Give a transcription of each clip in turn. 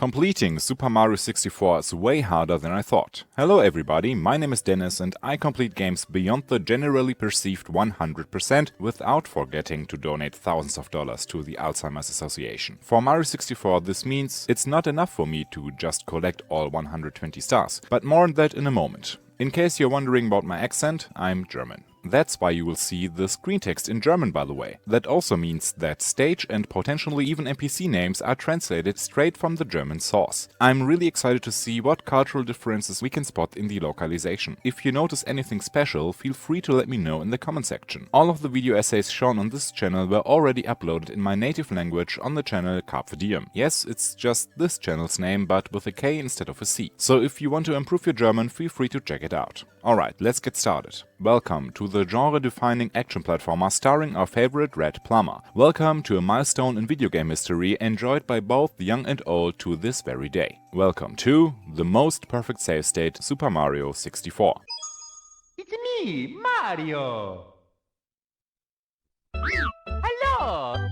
Completing Super Mario 64 is way harder than I thought. Hello everybody, my name is Dennis and I complete games beyond the generally perceived 100% without forgetting to donate thousands of dollars to the Alzheimer's Association. For Mario 64 this means it's not enough for me to just collect all 120 stars, but more on that in a moment. In case you're wondering about my accent, I'm German. That's why you will see the screen text in German, by the way. That also means that stage and potentially even NPC names are translated straight from the German source. I'm really excited to see what cultural differences we can spot in the localization. If you notice anything special, feel free to let me know in the comment section. All of the video essays shown on this channel were already uploaded in my native language on the channel CarpfeDiem. Yes, it's just this channel's name, but with a K instead of a C. So if you want to improve your German, feel free to check it out. Alright, let's get started. Welcome to the genre-defining action platformer starring our favorite red plumber. Welcome to a milestone in video game history enjoyed by both young and old to this very day. Welcome to the most perfect save state, Super Mario 64. It's me, Mario! Hello!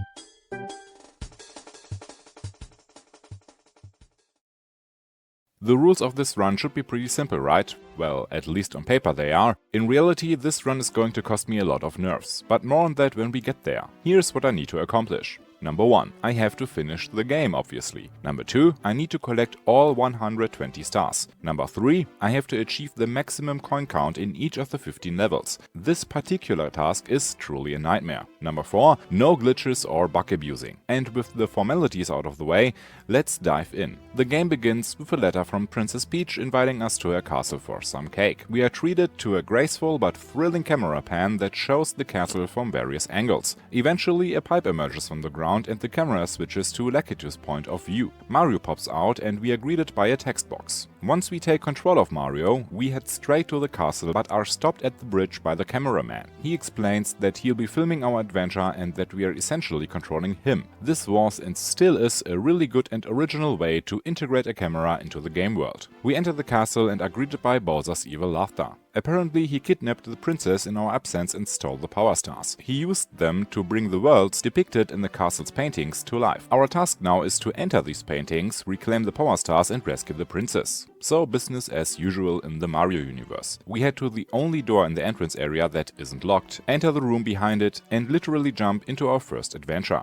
The rules of this run should be pretty simple, right? Well, at least on paper they are. In reality, this run is going to cost me a lot of nerves, but more on that when we get there. Here's what I need to accomplish. Number 1. I have to finish the game, obviously. Number 2. I need to collect all 120 stars. Number 3. I have to achieve the maximum coin count in each of the 15 levels. This particular task is truly a nightmare. Number 4. No glitches or bug abusing. And with the formalities out of the way, let's dive in. The game begins with a letter from Princess Peach inviting us to her castle for some cake. We are treated to a graceful but thrilling camera pan that shows the castle from various angles. Eventually, a pipe emerges from the ground and the camera switches to Lakitu's point of view. Mario pops out and we are greeted by a text box. Once we take control of Mario, we head straight to the castle but are stopped at the bridge by the cameraman. He explains that he'll be filming our adventure and that we are essentially controlling him. This was and still is a really good and original way to integrate a camera into the game world. We enter the castle and are greeted by Bowser's evil laughter. Apparently he kidnapped the princess in our absence and stole the power stars. He used them to bring the worlds depicted in the castle's paintings to life. Our task now is to enter these paintings, reclaim the power stars and rescue the princess. So business as usual in the Mario universe. We head to the only door in the entrance area that isn't locked, enter the room behind it and literally jump into our first adventure.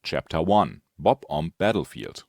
Chapter 1. Bob-omb Battlefield.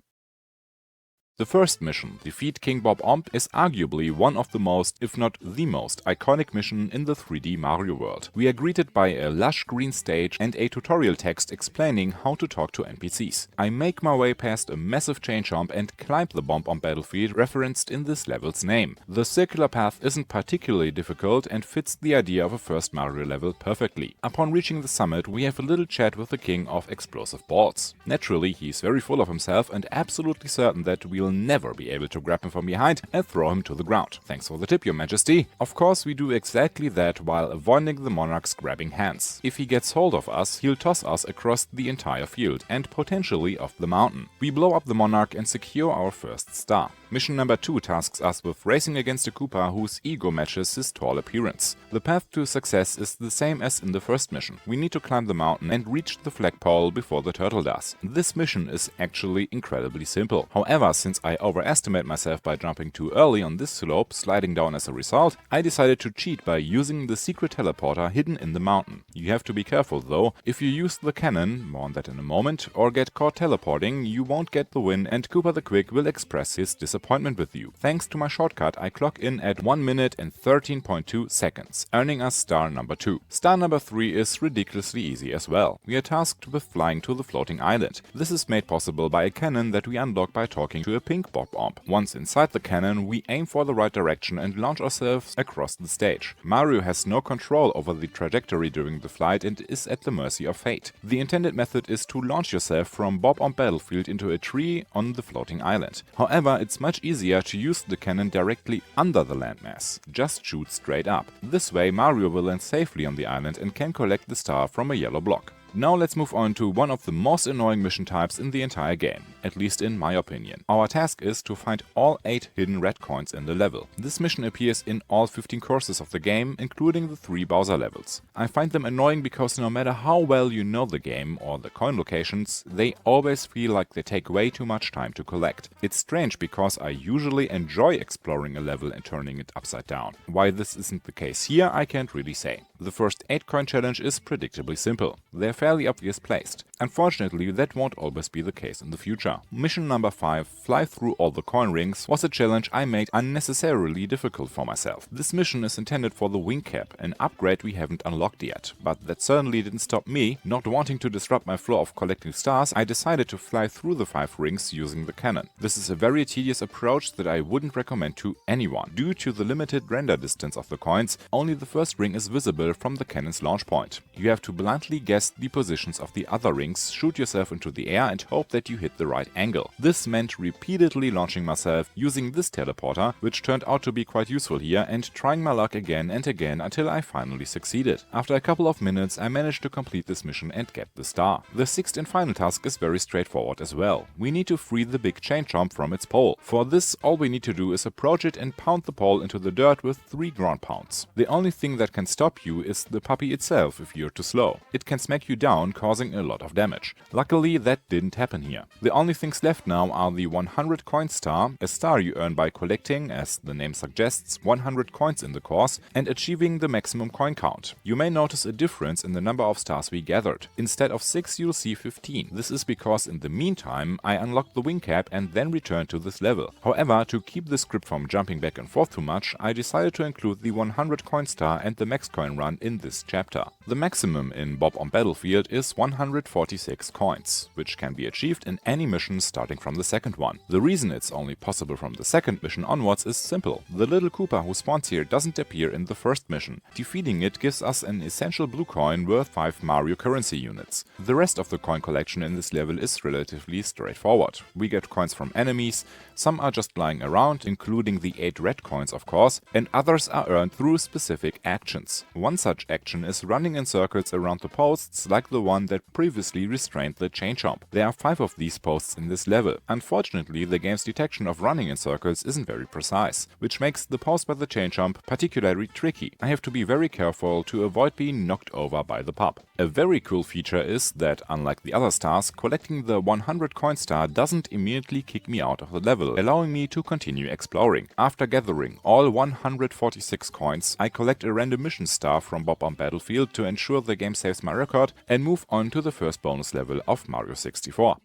The first mission, Defeat King Bob-omb, is arguably one of the most, if not the most, iconic mission in the 3D Mario world. We are greeted by a lush green stage and a tutorial text explaining how to talk to NPCs. I make my way past a massive chain jump and climb the Bob-omb Battlefield referenced in this level's name. The circular path isn't particularly difficult and fits the idea of a first Mario level perfectly. Upon reaching the summit, we have a little chat with the king of explosive balls. Naturally, he's very full of himself and absolutely certain that we'll never be able to grab him from behind and throw him to the ground. Thanks for the tip, your majesty. Of course, we do exactly that while avoiding the monarch's grabbing hands. If he gets hold of us, he'll toss us across the entire field and potentially off the mountain. We blow up the monarch and secure our first star. Mission number 2 tasks us with racing against a Koopa whose ego matches his tall appearance. The path to success is the same as in the first mission. We need to climb the mountain and reach the flagpole before the turtle does. This mission is actually incredibly simple. However, since I overestimate myself by jumping too early on this slope, sliding down as a result, I decided to cheat by using the secret teleporter hidden in the mountain. You have to be careful though. If you use the cannon, more on that in a moment, or get caught teleporting, you won't get the win and Koopa the Quick will express his disappointment with you. Thanks to my shortcut, I clock in at 1 minute and 13.2 seconds, earning us star number 2. Star number 3 is ridiculously easy as well. We are tasked with flying to the floating island. This is made possible by a cannon that we unlock by talking to a pink Bob-omb. Once inside the cannon, we aim for the right direction and launch ourselves across the stage. Mario has no control over the trajectory during the flight and is at the mercy of fate. The intended method is to launch yourself from Bob-omb Battlefield into a tree on the floating island. However, it's much easier to use the cannon directly under the landmass. Just shoot straight up. This way Mario will land safely on the island and can collect the star from a yellow block. Now let's move on to one of the most annoying mission types in the entire game, at least in my opinion. Our task is to find all 8 hidden red coins in the level. This mission appears in all 15 courses of the game, including the 3 Bowser levels. I find them annoying because no matter how well you know the game or the coin locations, they always feel like they take way too much time to collect. It's strange because I usually enjoy exploring a level and turning it upside down. Why this isn't the case here, I can't really say. The first 8 coin challenge is predictably simple. They're fairly obvious placed. Unfortunately, that won't always be the case in the future. Mission number 5, fly through all the coin rings, was a challenge I made unnecessarily difficult for myself. This mission is intended for the wing cap, an upgrade we haven't unlocked yet. But that certainly didn't stop me. Not wanting to disrupt my flow of collecting stars, I decided to fly through the 5 rings using the cannon. This is a very tedious approach that I wouldn't recommend to anyone. Due to the limited render distance of the coins, only the first ring is visible from the cannon's launch point. You have to blindly guess the positions of the other rings, shoot yourself into the air and hope that you hit the right angle. This meant repeatedly launching myself using this teleporter, which turned out to be quite useful here, and trying my luck again and again until I finally succeeded. After a couple of minutes I managed to complete this mission and get the star. The 6th and final task is very straightforward as well. We need to free the big chain chomp from its pole. For this, all we need to do is approach it and pound the pole into the dirt with 3 ground pounds. The only thing that can stop you is the puppy itself if you're too slow. It can smack you down, causing a lot of damage. Luckily, that didn't happen here. The only things left now are the 100 coin star, a star you earn by collecting, as the name suggests, 100 coins in the course, and achieving the maximum coin count. You may notice a difference in the number of stars we gathered. Instead of 6, you'll see 15. This is because in the meantime, I unlocked the wing cap and then returned to this level. However, to keep the script from jumping back and forth too much, I decided to include the 100 coin star and the max coin run in this chapter. The maximum in Bob-omb Battlefield is 146 coins, which can be achieved in any mission starting from the second one. The reason it's only possible from the second mission onwards is simple. The little Koopa who spawns here doesn't appear in the first mission. Defeating it gives us an essential blue coin worth 5 Mario currency units. The rest of the coin collection in this level is relatively straightforward. We get coins from enemies, some are just lying around, including the 8 red coins of course, and others are earned through specific actions. One such action is running in circles around the posts like the one that previously restrained the chain chomp. There are 5 of these posts in this level. Unfortunately, the game's detection of running in circles isn't very precise, which makes the post by the chain chomp particularly tricky. I have to be very careful to avoid being knocked over by the pup. A very cool feature is that, unlike the other stars, collecting the 100 coin star doesn't immediately kick me out of the level, allowing me to continue exploring. After gathering all 146 coins, I collect a random mission star from Bob-omb Battlefield to ensure the game saves my record and move on to the first bonus level of Mario 64.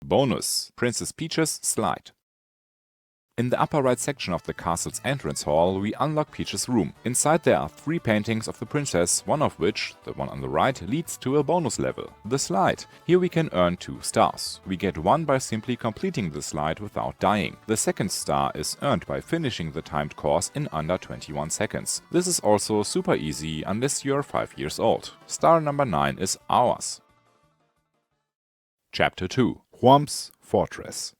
Bonus: Princess Peach's Slide. In the upper right section of the castle's entrance hall, we unlock Peach's room. Inside there are 3 paintings of the princess, one of which, the one on the right, leads to a bonus level, the slide. Here we can earn 2 stars. We get 1 by simply completing the slide without dying. The second star is earned by finishing the timed course in under 21 seconds. This is also super easy unless you're 5 years old. Star number 9 is ours. Chapter 2: Whomp's Fortress.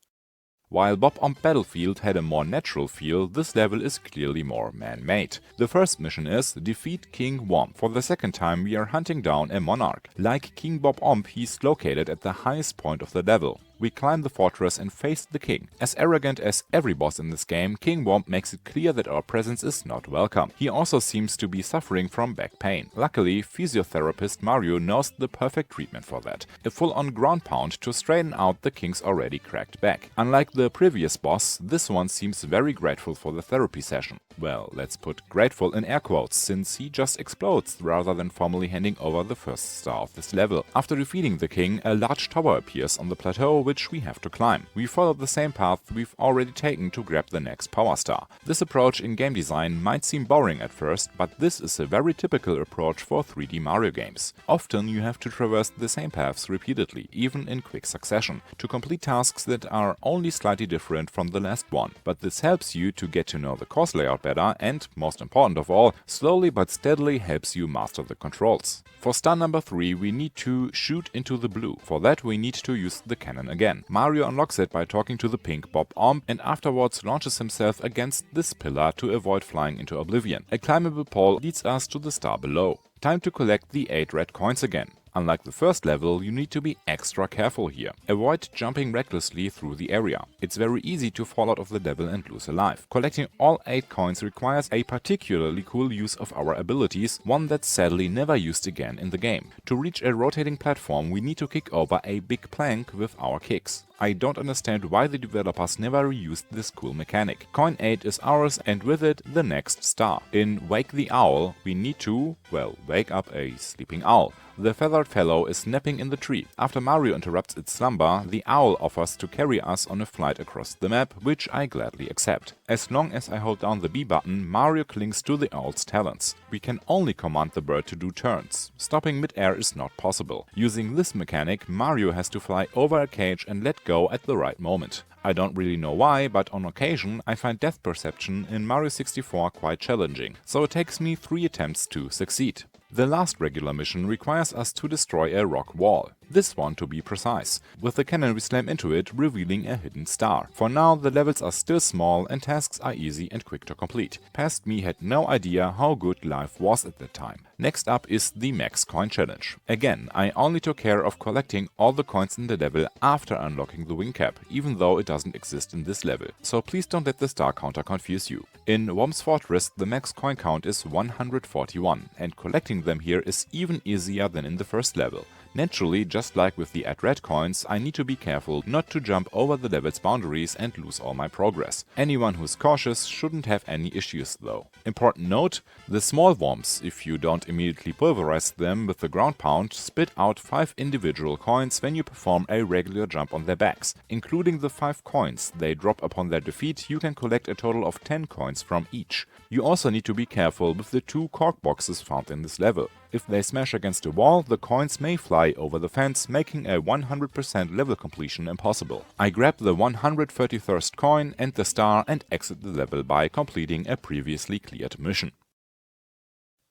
While Bob-omb Battlefield had a more natural feel, this level is clearly more man-made. The first mission is defeat King Whomp. For the second time we are hunting down a monarch. Like King Bob-omb, he's located at the highest point of the level. We climb the fortress and face the king. As arrogant as every boss in this game, King Whomp makes it clear that our presence is not welcome. He also seems to be suffering from back pain. Luckily, physiotherapist Mario knows the perfect treatment for that. A full-on ground pound to straighten out the king's already cracked back. Unlike the previous boss, this one seems very grateful for the therapy session. Well, let's put grateful in air quotes, since he just explodes rather than formally handing over the first star of this level. After defeating the king, a large tower appears on the plateau which we have to climb. We follow the same path we've already taken to grab the next power star. This approach in game design might seem boring at first, but this is a very typical approach for 3D Mario games. Often you have to traverse the same paths repeatedly, even in quick succession, to complete tasks that are only slightly different from the last one. But this helps you to get to know the course layout better and, most important of all, slowly but steadily helps you master the controls. For star number 3 we need to shoot into the blue. For that we need to use the cannon again. Mario unlocks it by talking to the pink Bob-omb and afterwards launches himself against this pillar to avoid flying into oblivion. A climbable pole leads us to the star below. Time to collect the 8 red coins again. Unlike the first level, you need to be extra careful here. Avoid jumping recklessly through the area. It's very easy to fall out of the level and lose a life. Collecting all 8 coins requires a particularly cool use of our abilities, one that's sadly never used again in the game. To reach a rotating platform, we need to kick over a big plank with our kicks. I don't understand why the developers never reused this cool mechanic. Coin 8 is ours and with it the next star. In Wake the Owl, we need to, well, wake up a sleeping owl. The feathered fellow is napping in the tree. After Mario interrupts its slumber, the owl offers to carry us on a flight across the map, which I gladly accept. As long as I hold down the B button, Mario clings to the owl's talons. We can only command the bird to do turns. Stopping mid-air is not possible. Using this mechanic, Mario has to fly over a cage and let go at the right moment. I don't really know why, but on occasion I find depth perception in Mario 64 quite challenging, so it takes me 3 attempts to succeed. The last regular mission requires us to destroy a rock wall. This one to be precise. With the cannon we slam into it, revealing a hidden star. For now the levels are still small and tasks are easy and quick to complete. Past me had no idea how good life was at that time. Next up is the Max Coin Challenge. Again, I only took care of collecting all the coins in the level after unlocking the wing cap, even though it doesn't exist in this level. So please don't let the star counter confuse you. In Whomp's Fortress the max coin count is 141 and collecting them here is even easier than in the first level. Naturally, just like with the Add Red coins, I need to be careful not to jump over the level's boundaries and lose all my progress. Anyone who's cautious shouldn't have any issues though. Important note, the small Whomps, if you don't immediately pulverize them with the ground pound, spit out 5 individual coins when you perform a regular jump on their backs. Including the 5 coins they drop upon their defeat, you can collect a total of 10 coins from each. You also need to be careful with the 2 cork boxes found in this level. If they smash against a wall, the coins may fly over the fence, making a 100% level completion impossible. I grab the 131st coin and the star and exit the level by completing a previously cleared mission.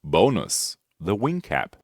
Bonus: the wing cap.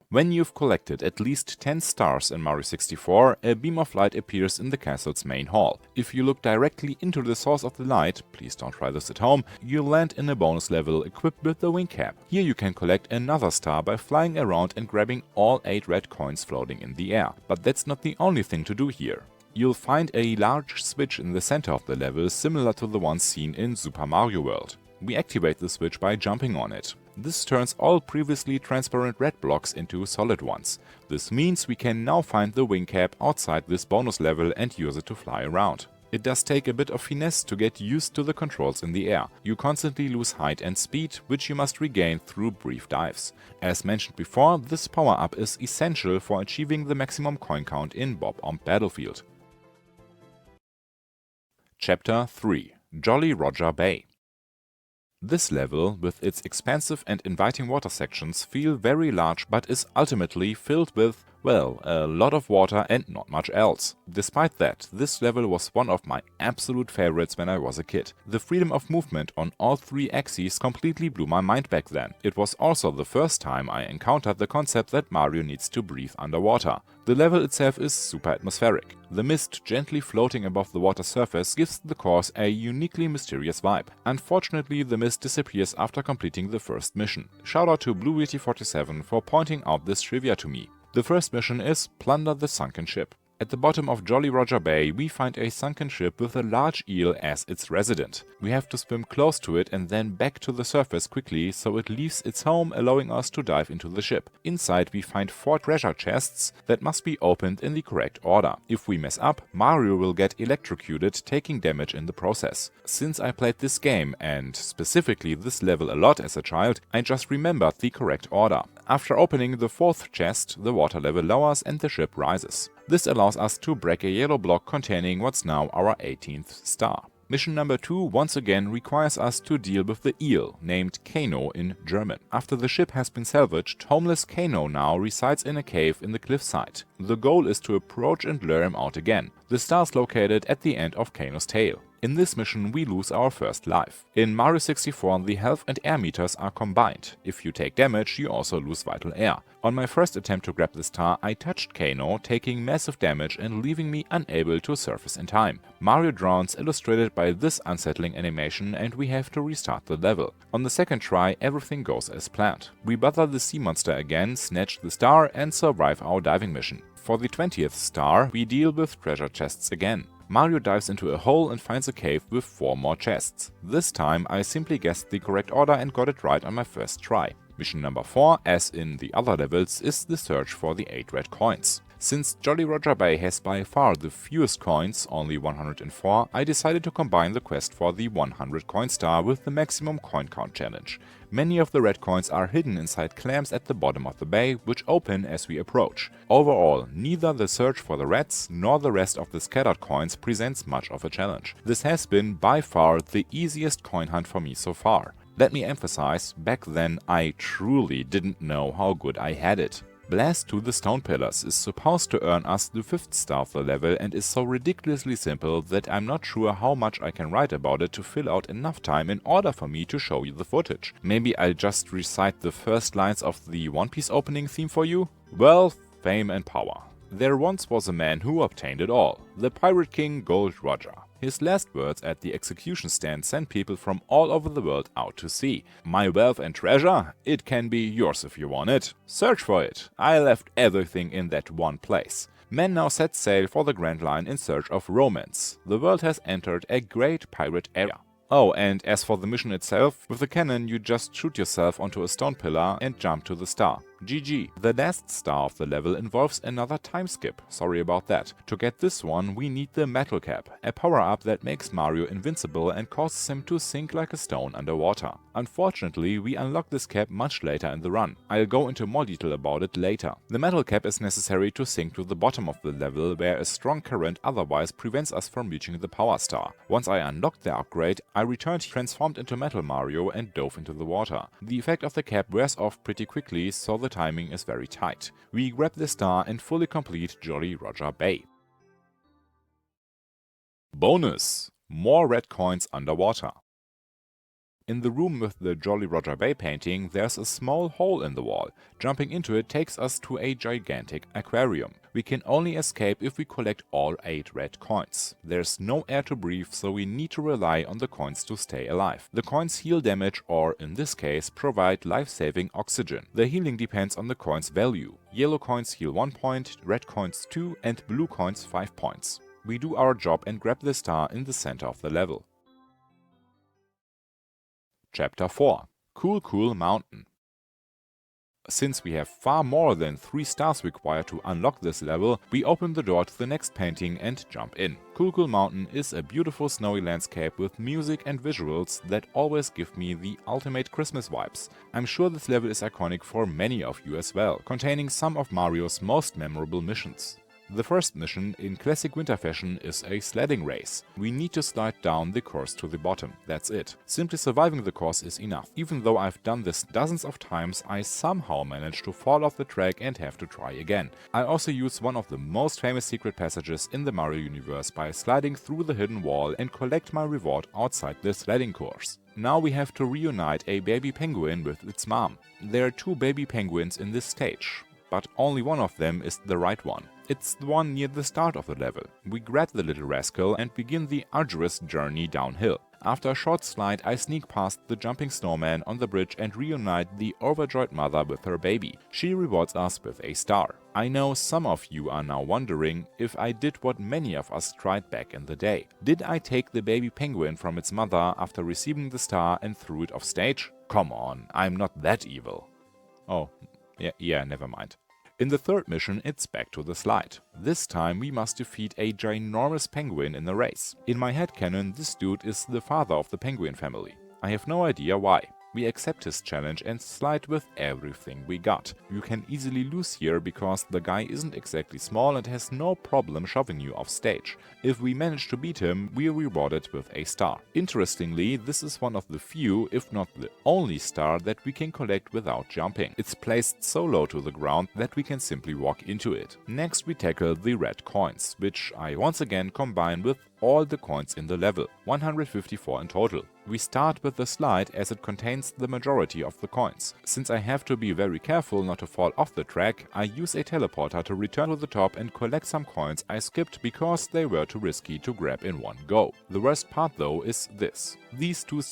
When you've collected at least 10 stars in Mario 64, a beam of light appears in the castle's main hall. If you look directly into the source of the light, please don't try this at home, you'll land in a bonus level equipped with the wing cap. Here you can collect another star by flying around and grabbing all 8 red coins floating in the air. But that's not the only thing to do here. You'll find a large switch in the center of the level, similar to the one seen in Super Mario World. We activate the switch by jumping on it. This turns all previously transparent red blocks into solid ones. This means we can now find the wing cap outside this bonus level and use it to fly around. It does take a bit of finesse to get used to the controls in the air. You constantly lose height and speed, which you must regain through brief dives. As mentioned before, this power-up is essential for achieving the maximum coin count in Bob-omb Battlefield. Chapter 3: Jolly Roger Bay. This level, with its expansive and inviting water sections, feel very large but is ultimately filled with, well, a lot of water and not much else. Despite that, this level was one of my absolute favorites when I was a kid. The freedom of movement on all 3 axes completely blew my mind back then. It was also the first time I encountered the concept that Mario needs to breathe underwater. The level itself is super atmospheric. The mist gently floating above the water surface gives the course a uniquely mysterious vibe. Unfortunately, the mist disappears after completing the first mission. Shout out to BlueYeti47 for pointing out this trivia to me. The first mission is Plunder the Sunken Ship. At the bottom of Jolly Roger Bay, we find a sunken ship with a large eel as its resident. We have to swim close to it and then back to the surface quickly so it leaves its home, allowing us to dive into the ship. Inside we find 4 treasure chests that must be opened in the correct order. If we mess up, Mario will get electrocuted, taking damage in the process. Since I played this game, and specifically this level a lot as a child, I just remembered the correct order. After opening the 4th chest, the water level lowers and the ship rises. This allows us to break a yellow block containing what's now our 18th star. Mission number 2 once again requires us to deal with the eel, named Kano in German. After the ship has been salvaged, homeless Kano now resides in a cave in the cliffside. The goal is to approach and lure him out again. The star is located at the end of Kano's tail. In this mission we lose our first life. In Mario 64 the health and air meters are combined. If you take damage you also lose vital air. On my first attempt to grab the star I touched Kano, taking massive damage and leaving me unable to surface in time. Mario drowns, illustrated by this unsettling animation, and we have to restart the level. On the second try everything goes as planned. We bother the sea monster again, snatch the star and survive our diving mission. For the 20th star we deal with treasure chests again. Mario dives into a hole and finds a cave with 4 more chests. This time I simply guessed the correct order and got it right on my first try. Mission number 4, as in the other levels, is the search for the 8 red coins. Since Jolly Roger Bay has by far the fewest coins, only 104, I decided to combine the quest for the 100 coin star with the maximum coin count challenge. Many of the red coins are hidden inside clams at the bottom of the bay, which open as we approach. Overall, neither the search for the reds nor the rest of the scattered coins presents much of a challenge. This has been by far the easiest coin hunt for me so far. Let me emphasize, back then I truly didn't know how good I had it. Blast to the Stone Pillars is supposed to earn us the 5th star of the level and is so ridiculously simple that I'm not sure how much I can write about it to fill out enough time in order for me to show you the footage. Maybe I'll just recite the first lines of the One Piece opening theme for you? Wealth, fame and power. There once was a man who obtained it all, the Pirate King Gold Roger. His last words at the execution stand sent people from all over the world out to sea. My wealth and treasure? It can be yours if you want it. Search for it. I left everything in that one place. Men now set sail for the Grand Line in search of romance. The world has entered a great pirate era. Oh, and as for the mission itself, with the cannon you just shoot yourself onto a stone pillar and jump to the star. GG. The last star of the level involves another time skip, sorry about that. To get this one we need the metal cap, a power-up that makes Mario invincible and causes him to sink like a stone underwater. Unfortunately we unlock this cap much later in the run. I'll go into more detail about it later. The metal cap is necessary to sink to the bottom of the level, where a strong current otherwise prevents us from reaching the power star. Once I unlocked the upgrade, I returned transformed into Metal Mario and dove into the water. The effect of the cap wears off pretty quickly, so the timing is very tight. We grab the star and fully complete Jolly Roger Bay. Bonus! More red coins underwater. In the room with the Jolly Roger Bay painting, there's a small hole in the wall. Jumping into it takes us to a gigantic aquarium. We can only escape if we collect all 8 red coins. There's no air to breathe, so we need to rely on the coins to stay alive. The coins heal damage or, in this case, provide life-saving oxygen. The healing depends on the coin's value. Yellow coins heal 1 point, red coins 2 and blue coins 5 points. We do our job and grab the star in the center of the level. Chapter 4. Cool Mountain. Since we have far more than 3 stars required to unlock this level, we open the door to the next painting and jump in. Cool Mountain is a beautiful snowy landscape with music and visuals that always give me the ultimate Christmas vibes. I'm sure this level is iconic for many of you as well, containing some of Mario's most memorable missions. The first mission, in classic winter fashion, is a sledding race. We need to slide down the course to the bottom, that's it. Simply surviving the course is enough. Even though I've done this dozens of times, I somehow manage to fall off the track and have to try again. I also use one of the most famous secret passages in the Mario universe by sliding through the hidden wall and collect my reward outside the sledding course. Now we have to reunite a baby penguin with its mom. There are 2 baby penguins in this stage, but only one of them is the right one. It's the one near the start of the level. We grab the little rascal and begin the arduous journey downhill. After a short slide, I sneak past the jumping snowman on the bridge and reunite the overjoyed mother with her baby. She rewards us with a star. I know some of you are now wondering if I did what many of us tried back in the day. Did I take the baby penguin from its mother after receiving the star and threw it off stage? Come on, I'm not that evil. Oh, yeah, never mind. In the third mission, it's back to the slide. This time we must defeat a ginormous penguin in a race. In my headcanon, this dude is the father of the penguin family. I have no idea why. We accept his challenge and slide with everything we got. You can easily lose here because the guy isn't exactly small and has no problem shoving you off stage. If we manage to beat him, we are rewarded with a star. Interestingly, this is one of the few, if not the only star that we can collect without jumping. It's placed so low to the ground that we can simply walk into it. Next we tackle the red coins, which I once again combine with all the coins in the level, 154 in total. We start with the slide as it contains the majority of the coins. Since I have to be very careful not to fall off the track, I use a teleporter to return to the top and collect some coins I skipped because they were too risky to grab in one go. The worst part though is this. These two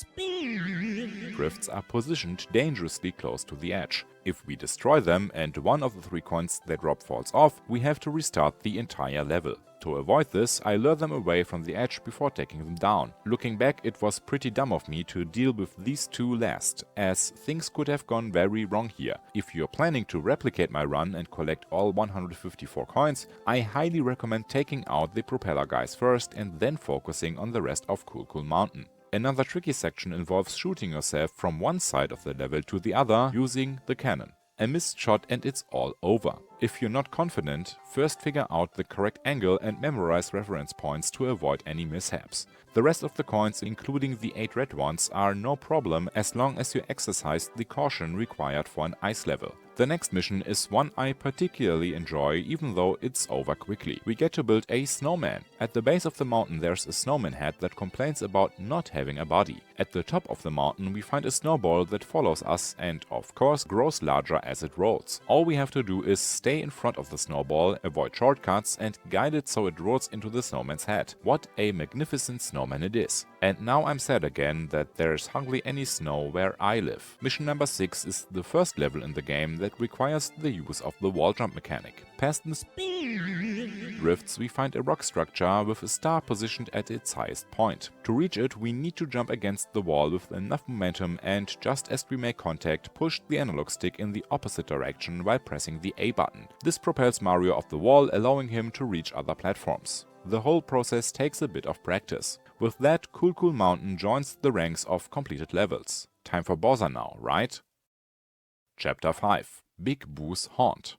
drifts are positioned dangerously close to the edge. If we destroy them and one of the 3 coins they drop falls off, we have to restart the entire level. To avoid this, I lure them away from the edge before taking them down. Looking back, it was pretty dumb of me to deal with these 2 last, as things could have gone very wrong here. If you're planning to replicate my run and collect all 154 coins, I highly recommend taking out the propeller guys first and then focusing on the rest of Cool Mountain. Another tricky section involves shooting yourself from one side of the level to the other using the cannon. A missed shot and it's all over. If you're not confident, first figure out the correct angle and memorize reference points to avoid any mishaps. The rest of the coins, including the 8 red ones, are no problem as long as you exercise the caution required for an ice level. The next mission is one I particularly enjoy, even though it's over quickly. We get to build a snowman. At the base of the mountain there's a snowman head that complains about not having a body. At the top of the mountain we find a snowball that follows us and, of course, grows larger as it rolls. All we have to do is stay in front of the snowball, avoid shortcuts and guide it so it rolls into the snowman's head. What a magnificent snowman it is. And now I'm sad again that there's hardly any snow where I live. Mission number 6 is the first level in the game that requires the use of the wall jump mechanic. Past the drifts we find a rock structure with a star positioned at its highest point. To reach it we need to jump against the wall with enough momentum and, just as we make contact, push the analog stick in the opposite direction while pressing the A button. This propels Mario off the wall, allowing him to reach other platforms. The whole process takes a bit of practice. With that, Cool Mountain joins the ranks of completed levels. Time for Bowser now, right? Chapter 5. Big Boo's Haunt.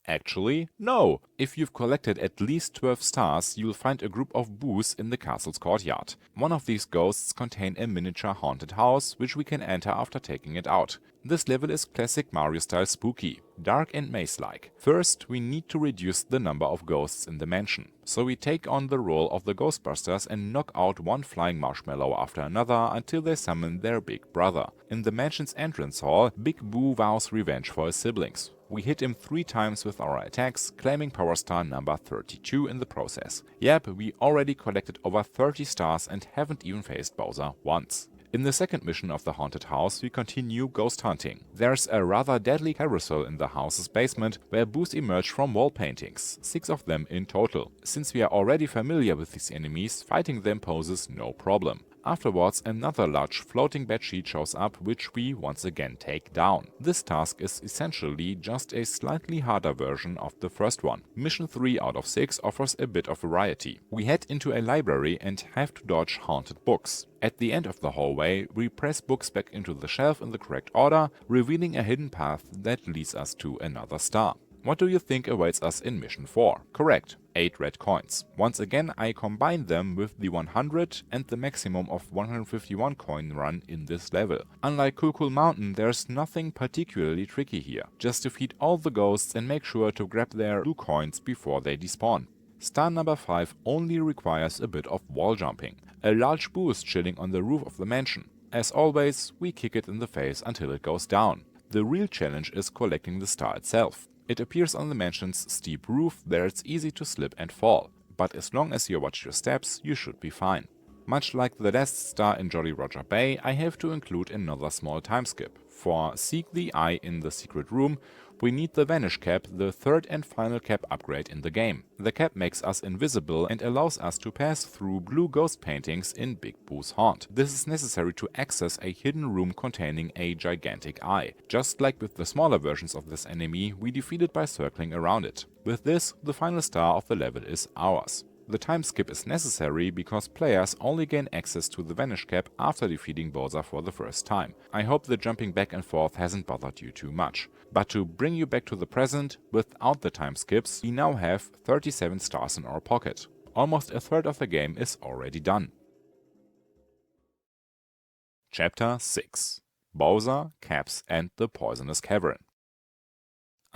Actually, no! If you've collected at least 12 stars, you'll find a group of Boos in the castle's courtyard. One of these ghosts contain a miniature haunted house, which we can enter after taking it out. This level is classic Mario style spooky, dark and maze-like. First, we need to reduce the number of ghosts in the mansion. So we take on the role of the Ghostbusters and knock out one flying marshmallow after another until they summon their big brother. In the mansion's entrance hall, Big Boo vows revenge for his siblings. We hit him 3 times with our attacks, claiming Power Star number 32 in the process. Yep, we already collected over 30 stars and haven't even faced Bowser once. In the second mission of the haunted house, we continue ghost hunting. There's a rather deadly carousel in the house's basement where Boos emerge from wall paintings, 6 of them in total. Since we are already familiar with these enemies, fighting them poses no problem. Afterwards, another large floating bedsheet shows up, which we once again take down. This task is essentially just a slightly harder version of the first one. Mission 3 out of 6 offers a bit of variety. We head into a library and have to dodge haunted books. At the end of the hallway, we press books back into the shelf in the correct order, revealing a hidden path that leads us to another star. What do you think awaits us in Mission 4? Correct, 8 red coins. Once again I combine them with the 100 and the maximum of 151 coin run in this level. Unlike Cool Mountain, there's nothing particularly tricky here. Just defeat all the ghosts and make sure to grab their blue coins before they despawn. Star number 5 only requires a bit of wall jumping. A large Boo is chilling on the roof of the mansion. As always, we kick it in the face until it goes down. The real challenge is collecting the star itself. It appears on the mansion's steep roof, there it's easy to slip and fall, but as long as you watch your steps, you should be fine. Much like the last star in Jolly Roger Bay, I have to include another small time skip. For Seek the Eye in the secret room, we need the Vanish Cap, the third and final cap upgrade in the game. The cap makes us invisible and allows us to pass through blue ghost paintings in Big Boo's Haunt. This is necessary to access a hidden room containing a gigantic eye. Just like with the smaller versions of this enemy, we defeat it by circling around it. With this, the final star of the level is ours. The time skip is necessary because players only gain access to the Vanish Cap after defeating Bowser for the first time. I hope the jumping back and forth hasn't bothered you too much. But to bring you back to the present, without the time skips, we now have 37 stars in our pocket. Almost a third of the game is already done. Chapter 6. Bowser, Caps and the Poisonous Cavern.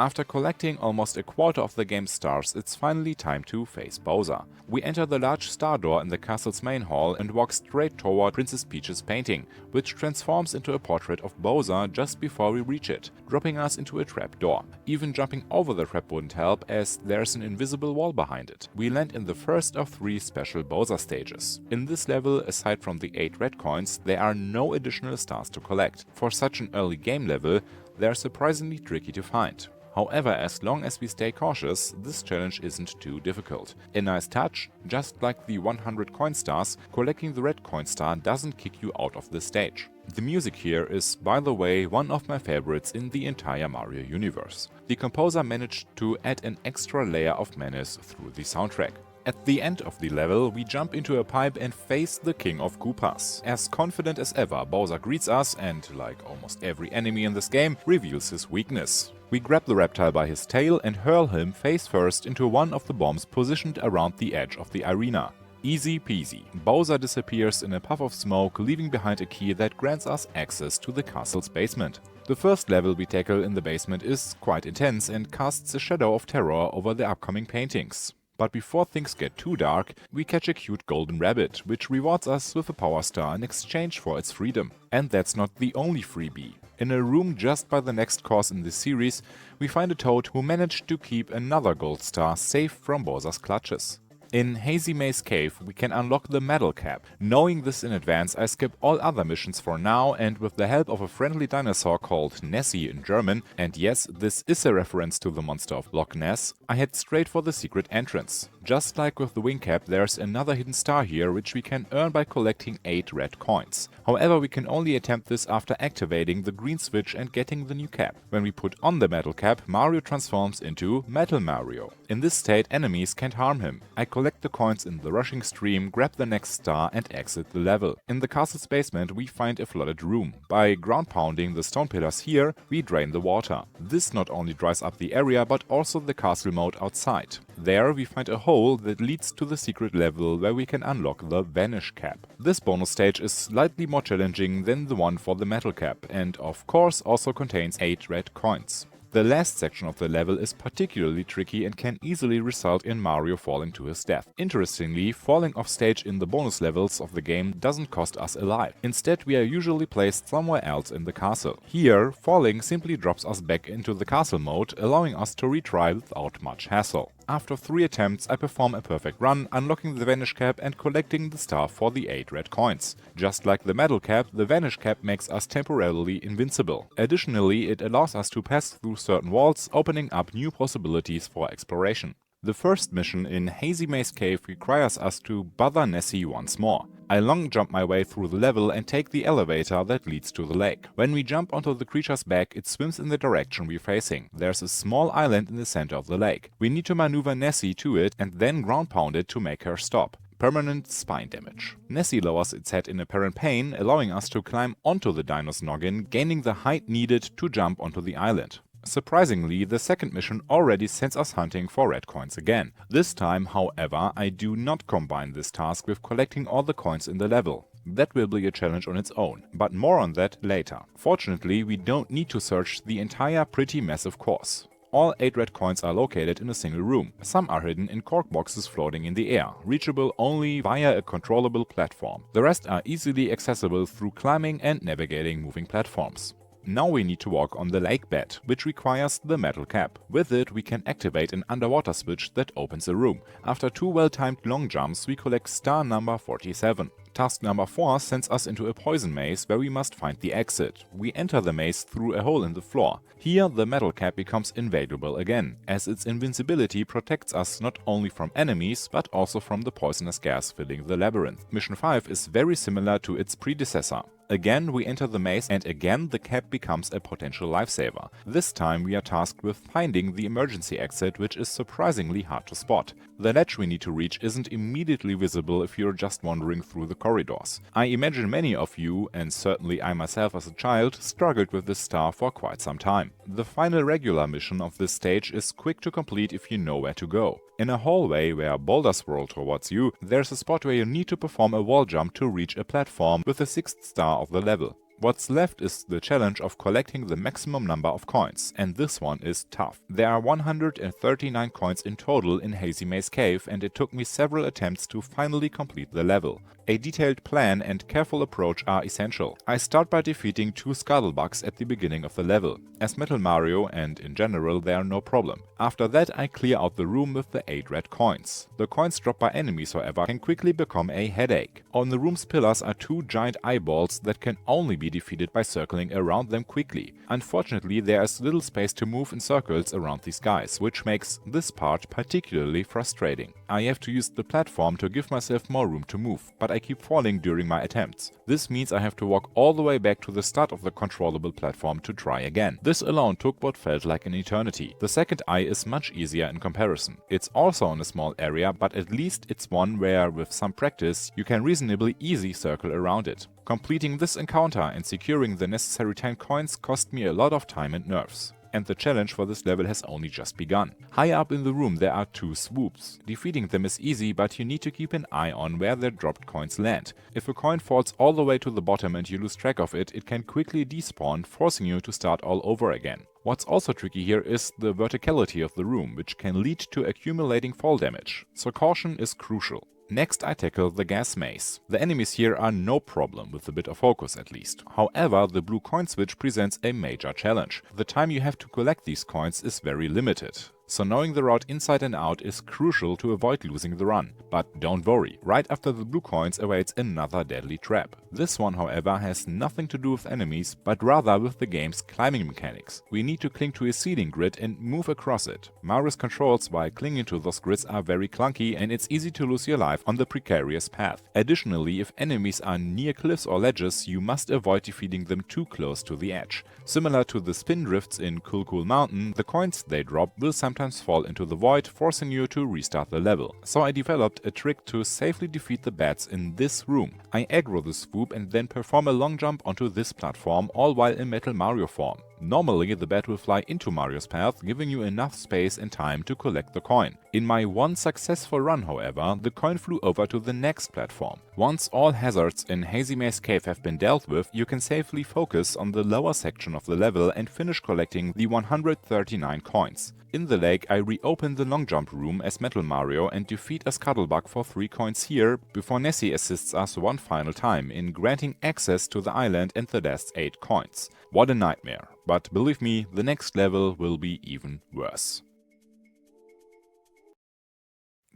After collecting almost a quarter of the game's stars, it's finally time to face Bowser. We enter the large star door in the castle's main hall and walk straight toward Princess Peach's painting, which transforms into a portrait of Bowser just before we reach it, dropping us into a trap door. Even jumping over the trap wouldn't help, as there's an invisible wall behind it. We land in the first of 3 special Bowser stages. In this level, aside from the 8 red coins, there are no additional stars to collect. For such an early game level, they are surprisingly tricky to find. However, as long as we stay cautious, this challenge isn't too difficult. A nice touch, just like the 100 coin stars, collecting the red coin star doesn't kick you out of the stage. The music here is, by the way, one of my favorites in the entire Mario universe. The composer managed to add an extra layer of menace through the soundtrack. At the end of the level, we jump into a pipe and face the King of Koopas. As confident as ever, Bowser greets us and, like almost every enemy in this game, reveals his weakness. We grab the reptile by his tail and hurl him face first into one of the bombs positioned around the edge of the arena. Easy peasy. Bowser disappears in a puff of smoke, leaving behind a key that grants us access to the castle's basement. The first level we tackle in the basement is quite intense and casts a shadow of terror over the upcoming paintings. But before things get too dark, we catch a cute golden rabbit, which rewards us with a power star in exchange for its freedom. And that's not the only freebie. In a room just by the next course in this series, we find a toad who managed to keep another gold star safe from Bowser's clutches. In Hazy Maze Cave, we can unlock the Medal Cap. Knowing this in advance, I skip all other missions for now, and with the help of a friendly dinosaur called Nessie in German, and yes, this is a reference to the monster of Loch Ness, I head straight for the secret entrance. Just like with the wing cap, there's another hidden star here, which we can earn by collecting 8 red coins. However, we can only attempt this after activating the green switch and getting the new cap. When we put on the metal cap, Mario transforms into Metal Mario. In this state, enemies can't harm him. I collect the coins in the rushing stream, grab the next star and exit the level. In the castle's basement, we find a flooded room. By ground pounding the stone pillars here, we drain the water. This not only dries up the area, but also the castle moat outside. There we find a hole that leads to the secret level where we can unlock the Vanish Cap. This bonus stage is slightly more challenging than the one for the metal cap, and of course also contains 8 red coins. The last section of the level is particularly tricky and can easily result in Mario falling to his death. Interestingly, falling off stage in the bonus levels of the game doesn't cost us a life. Instead, we are usually placed somewhere else in the castle. Here, falling simply drops us back into the castle mode, allowing us to retry without much hassle. After 3 attempts, I perform a perfect run, unlocking the Vanish Cap and collecting the star for the 8 red coins. Just like the Metal Cap, the Vanish Cap makes us temporarily invincible. Additionally, it allows us to pass through certain walls, opening up new possibilities for exploration. The first mission in Hazy Maze Cave requires us to bother Nessie once more. I long jump my way through the level and take the elevator that leads to the lake. When we jump onto the creature's back, it swims in the direction we're facing. There's a small island in the center of the lake. We need to maneuver Nessie to it and then ground pound it to make her stop. Permanent spine damage. Nessie lowers its head in apparent pain, allowing us to climb onto the dino's noggin, gaining the height needed to jump onto the island. Surprisingly, the second mission already sends us hunting for red coins again. This time, however, I do not combine this task with collecting all the coins in the level. That will be a challenge on its own, but more on that later. Fortunately, we don't need to search the entire pretty massive course. All 8 red coins are located in a single room. Some are hidden in cork boxes floating in the air, reachable only via a controllable platform. The rest are easily accessible through climbing and navigating moving platforms. Now we need to walk on the lake bed, which requires the metal cap. With it, we can activate an underwater switch that opens a room. After 2 well-timed long jumps, we collect star number 47. Task number 4 sends us into a poison maze where we must find the exit. We enter the maze through a hole in the floor. Here, the metal cap becomes invaluable again, as its invincibility protects us not only from enemies, but also from the poisonous gas filling the labyrinth. Mission 5 is very similar to its predecessor. Again, we enter the maze and again the cap becomes a potential lifesaver. This time we are tasked with finding the emergency exit, which is surprisingly hard to spot. The ledge we need to reach isn't immediately visible if you're just wandering through the corridors. I imagine many of you, and certainly I myself as a child, struggled with this star for quite some time. The final regular mission of this stage is quick to complete if you know where to go. In a hallway where boulders roll towards you, there's a spot where you need to perform a wall jump to reach a platform with the 6th star of the level. What's left is the challenge of collecting the maximum number of coins, and this one is tough. There are 139 coins in total in Hazy Maze Cave, and it took me several attempts to finally complete the level. A detailed plan and careful approach are essential. I start by defeating 2 scuttlebugs at the beginning of the level. As Metal Mario and in general they are no problem. After that I clear out the room with the 8 red coins. The coins dropped by enemies, however, can quickly become a headache. On the room's pillars are 2 giant eyeballs that can only be defeated by circling around them quickly. Unfortunately, there is little space to move in circles around these guys, which makes this part particularly frustrating. I have to use the platform to give myself more room to move, but I keep falling during my attempts. This means I have to walk all the way back to the start of the controllable platform to try again. This alone took what felt like an eternity. The second eye is much easier in comparison. It's also in a small area, but at least it's one where, with some practice, you can reasonably easy circle around it. Completing this encounter and securing the necessary 10 coins cost me a lot of time and nerves. And the challenge for this level has only just begun. High up in the room there are 2 swoops. Defeating them is easy, but you need to keep an eye on where their dropped coins land. If a coin falls all the way to the bottom and you lose track of it, it can quickly despawn, forcing you to start all over again. What's also tricky here is the verticality of the room, which can lead to accumulating fall damage, so caution is crucial. Next I tackle the gas maze. The enemies here are no problem, with a bit of focus at least. However, the blue coin switch presents a major challenge. The time you have to collect these coins is very limited. So knowing the route inside and out is crucial to avoid losing the run. But don't worry, right after the blue coins awaits another deadly trap. This one, however, has nothing to do with enemies, but rather with the game's climbing mechanics. We need to cling to a ceiling grid and move across it. Mario's controls while clinging to those grids are very clunky, and it's easy to lose your life on the precarious path. Additionally, if enemies are near cliffs or ledges, you must avoid defeating them too close to the edge. Similar to the spin drifts in Cool Cool Mountain, the coins they drop will sometimes fall into the void, forcing you to restart the level. So I developed a trick to safely defeat the bats in this room. I aggro the swoop and then perform a long jump onto this platform, all while in Metal Mario form. Normally the bat will fly into Mario's path, giving you enough space and time to collect the coin. In my one successful run, however, the coin flew over to the next platform. Once all hazards in Hazy Maze Cave have been dealt with, you can safely focus on the lower section of the level and finish collecting the 139 coins. In the lake I reopen the long jump room as Metal Mario and defeat a scuttlebug for 3 coins here, before Nessie assists us one final time in granting access to the island and the last 8 coins. What a nightmare, but believe me, the next level will be even worse.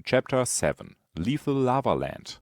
Chapter 7 – Lethal Lava Land.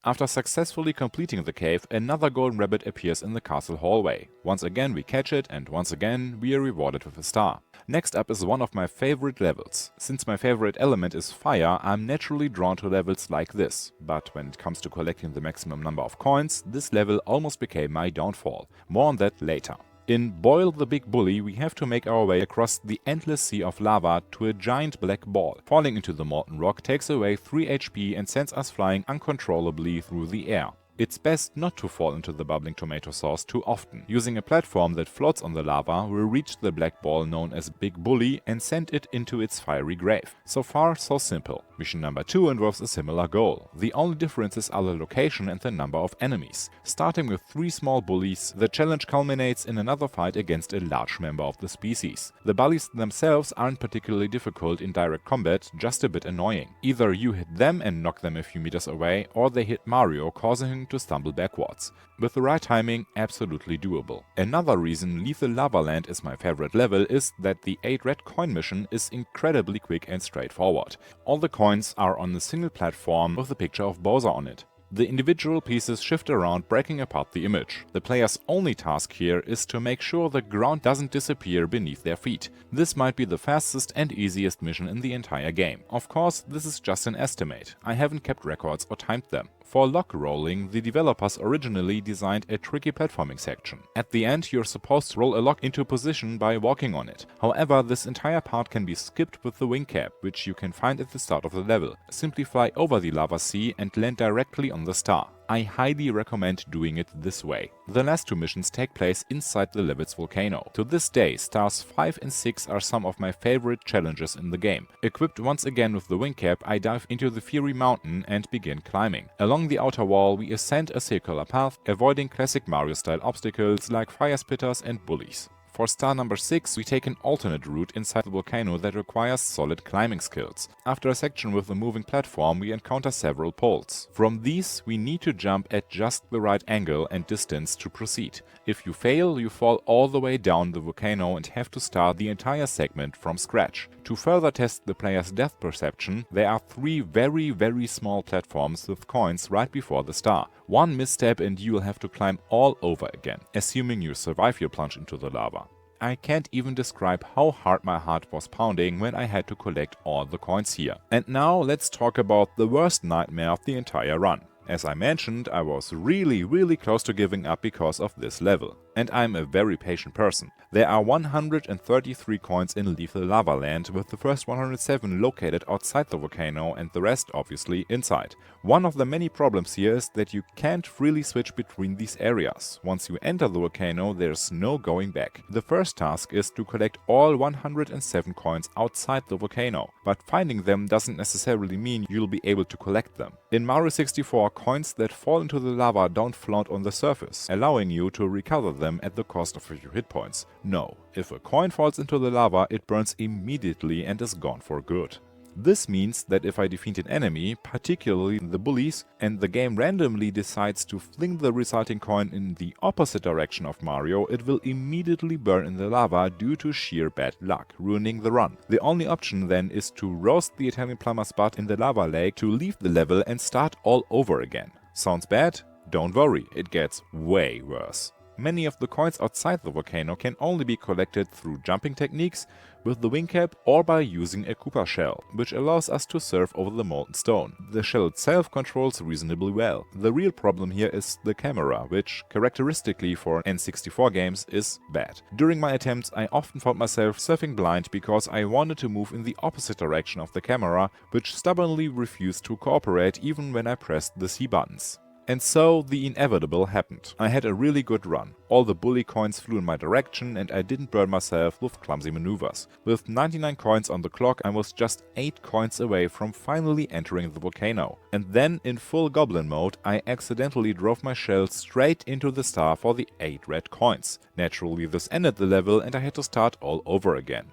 After successfully completing the cave, another golden rabbit appears in the castle hallway. Once again we catch it, and once again we are rewarded with a star. Next up is one of my favorite levels. Since my favorite element is fire, I'm naturally drawn to levels like this. But when it comes to collecting the maximum number of coins, this level almost became my downfall. More on that later. In Boil the Big Bully, we have to make our way across the endless sea of lava to a giant black ball. Falling into the molten rock takes away 3 HP and sends us flying uncontrollably through the air. It's best not to fall into the bubbling tomato sauce too often. Using a platform that floats on the lava, we'll reach the black ball known as Big Bully and send it into its fiery grave. So far, so simple. Mission number 2 involves a similar goal. The only differences are the location and the number of enemies. Starting with 3 small bullies, the challenge culminates in another fight against a large member of the species. The bullies themselves aren't particularly difficult in direct combat, just a bit annoying. Either you hit them and knock them a few meters away, or they hit Mario, causing him to stumble backwards. With the right timing, absolutely doable. Another reason Lethal Lava Land is my favorite level is that the 8 red coin mission is incredibly quick and straightforward. All the coins are on a single platform with a picture of Bowser on it. The individual pieces shift around, breaking apart the image. The player's only task here is to make sure the ground doesn't disappear beneath their feet. This might be the fastest and easiest mission in the entire game. Of course, this is just an estimate. I haven't kept records or timed them. For log rolling, the developers originally designed a tricky platforming section. At the end, you're supposed to roll a log into position by walking on it. However, this entire part can be skipped with the wing cap, which you can find at the start of the level. Simply fly over the lava sea and land directly on the star. I highly recommend doing it this way. The last two missions take place inside the level's volcano. To this day, stars 5 and 6 are some of my favorite challenges in the game. Equipped once again with the wing cap, I dive into the Fury Mountain and begin climbing. Along the outer wall, we ascend a circular path, avoiding classic Mario-style obstacles like fire spitters and bullies. For star number 6, we take an alternate route inside the volcano that requires solid climbing skills. After a section with a moving platform, we encounter several poles. From these, we need to jump at just the right angle and distance to proceed. If you fail, you fall all the way down the volcano and have to start the entire segment from scratch. To further test the player's depth perception, there are 3 very small platforms with coins right before the star. One misstep and you will have to climb all over again, assuming you survive your plunge into the lava. I can't even describe how hard my heart was pounding when I had to collect all the coins here. And now let's talk about the worst nightmare of the entire run. As I mentioned, I was really close to giving up because of this level. And I'm a very patient person. There are 133 coins in Lethal Lava Land, with the first 107 located outside the volcano and the rest obviously inside. One of the many problems here is that you can't freely switch between these areas. Once you enter the volcano, there's no going back. The first task is to collect all 107 coins outside the volcano, but finding them doesn't necessarily mean you'll be able to collect them. In Mario 64, coins that fall into the lava don't float on the surface, allowing you to recover them at the cost of a few hit points. No, if a coin falls into the lava, it burns immediately and is gone for good. This means that if I defeat an enemy, particularly the bullies, and the game randomly decides to fling the resulting coin in the opposite direction of Mario, it will immediately burn in the lava due to sheer bad luck, ruining the run. The only option then is to roast the Italian plumber's butt in the lava lake to leave the level and start all over again. Sounds bad? Don't worry, it gets way worse. Many of the coins outside the volcano can only be collected through jumping techniques, with the wing cap, or by using a Koopa shell, which allows us to surf over the molten stone. The shell itself controls reasonably well. The real problem here is the camera, which, characteristically for N64 games, is bad. During my attempts, I often found myself surfing blind because I wanted to move in the opposite direction of the camera, which stubbornly refused to cooperate even when I pressed the C buttons. And so the inevitable happened. I had a really good run. All the bully coins flew in my direction and I didn't burn myself with clumsy maneuvers. With 99 coins on the clock, I was just 8 coins away from finally entering the volcano. And then, in full goblin mode, I accidentally drove my shell straight into the star for the 8 red coins. Naturally, this ended the level and I had to start all over again.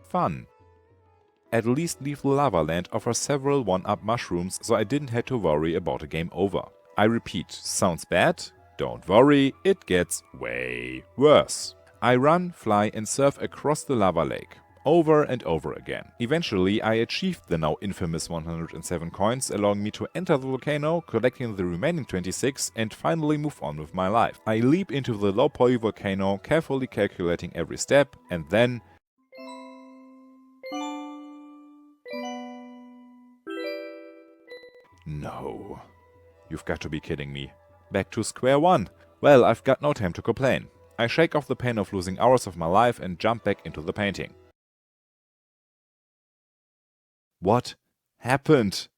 Fun. At least Lethal Lava Land offers several 1-up mushrooms, so I didn't have to worry about a game over. I repeat, sounds bad? Don't worry, it gets way worse. I run, fly and surf across the lava lake, over and over again. Eventually I achieved the now infamous 107 coins, allowing me to enter the volcano, collecting the remaining 26 and finally move on with my life. I leap into the low poly volcano, carefully calculating every step, and then... No. You've got to be kidding me. Back to square one. Well, I've got no time to complain. I shake off the pain of losing hours of my life and jump back into the painting. What happened?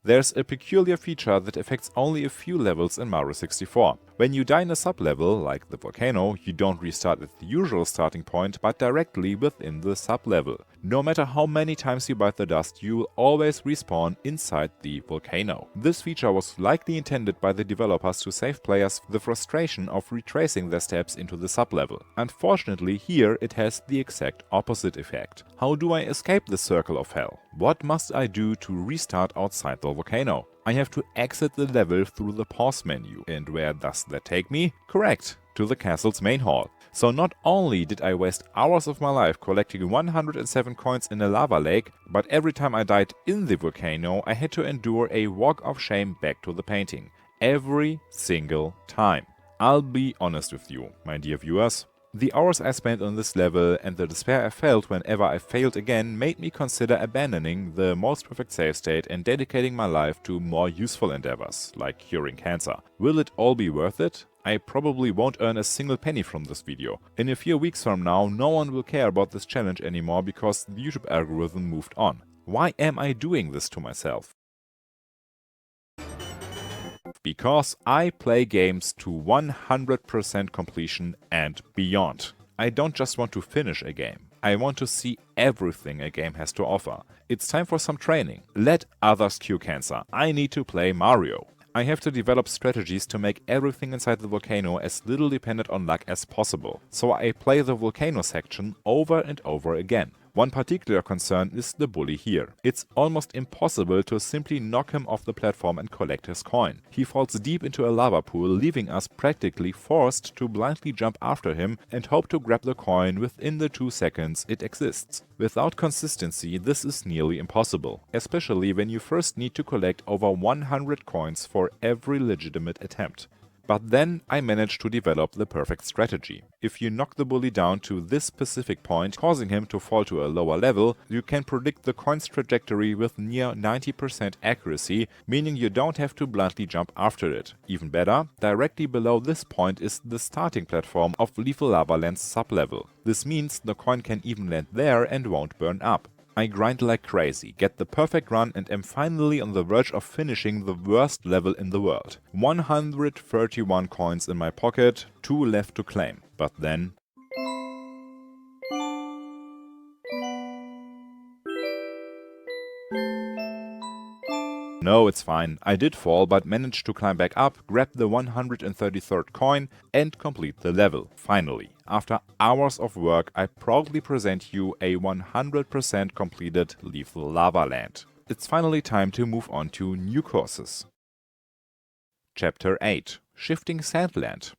There's a peculiar feature that affects only a few levels in Mario 64. When you die in a sub-level, like the volcano, you don't restart at the usual starting point, but directly within the sub-level. No matter how many times you bite the dust, you will always respawn inside the volcano. This feature was likely intended by the developers to save players the frustration of retracing their steps into the sub-level. Unfortunately, here it has the exact opposite effect. How do I escape the circle of hell? What must I do to restart outside the volcano? I have to exit the level through the pause menu. And where does that take me? Correct, to the castle's main hall. So not only did I waste hours of my life collecting 107 coins in a lava lake, but every time I died in the volcano, I had to endure a walk of shame back to the painting. Every single time. I'll be honest with you, my dear viewers. The hours I spent on this level and the despair I felt whenever I failed again made me consider abandoning the most perfect save state and dedicating my life to more useful endeavors, like curing cancer. Will it all be worth it? I probably won't earn a single penny from this video. In a few weeks from now, no one will care about this challenge anymore because the YouTube algorithm moved on. Why am I doing this to myself? Because I play games to 100% completion and beyond. I don't just want to finish a game. I want to see everything a game has to offer. It's time for some training. Let others cure cancer. I need to play Mario. I have to develop strategies to make everything inside the volcano as little dependent on luck as possible. So I play the volcano section over and over again. One particular concern is the bully here. It's almost impossible to simply knock him off the platform and collect his coin. He falls deep into a lava pool, leaving us practically forced to blindly jump after him and hope to grab the coin within the 2 seconds it exists. Without consistency, this is nearly impossible, especially when you first need to collect over 100 coins for every legitimate attempt. But then I managed to develop the perfect strategy. If you knock the bully down to this specific point, causing him to fall to a lower level, you can predict the coin's trajectory with near 90% accuracy, meaning you don't have to blindly jump after it. Even better, directly below this point is the starting platform of Lethal Lava Land's sub-level. This means the coin can even land there and won't burn up. I grind like crazy, get the perfect run, and am finally on the verge of finishing the worst level in the world. 131 coins in my pocket, 2 left to claim. But then... No, it's fine. I did fall, but managed to climb back up, grab the 133rd coin, and complete the level. Finally, after hours of work, I proudly present you a 100% completed Lethal Lava Land. It's finally time to move on to new courses. Chapter 8: Shifting Sandland.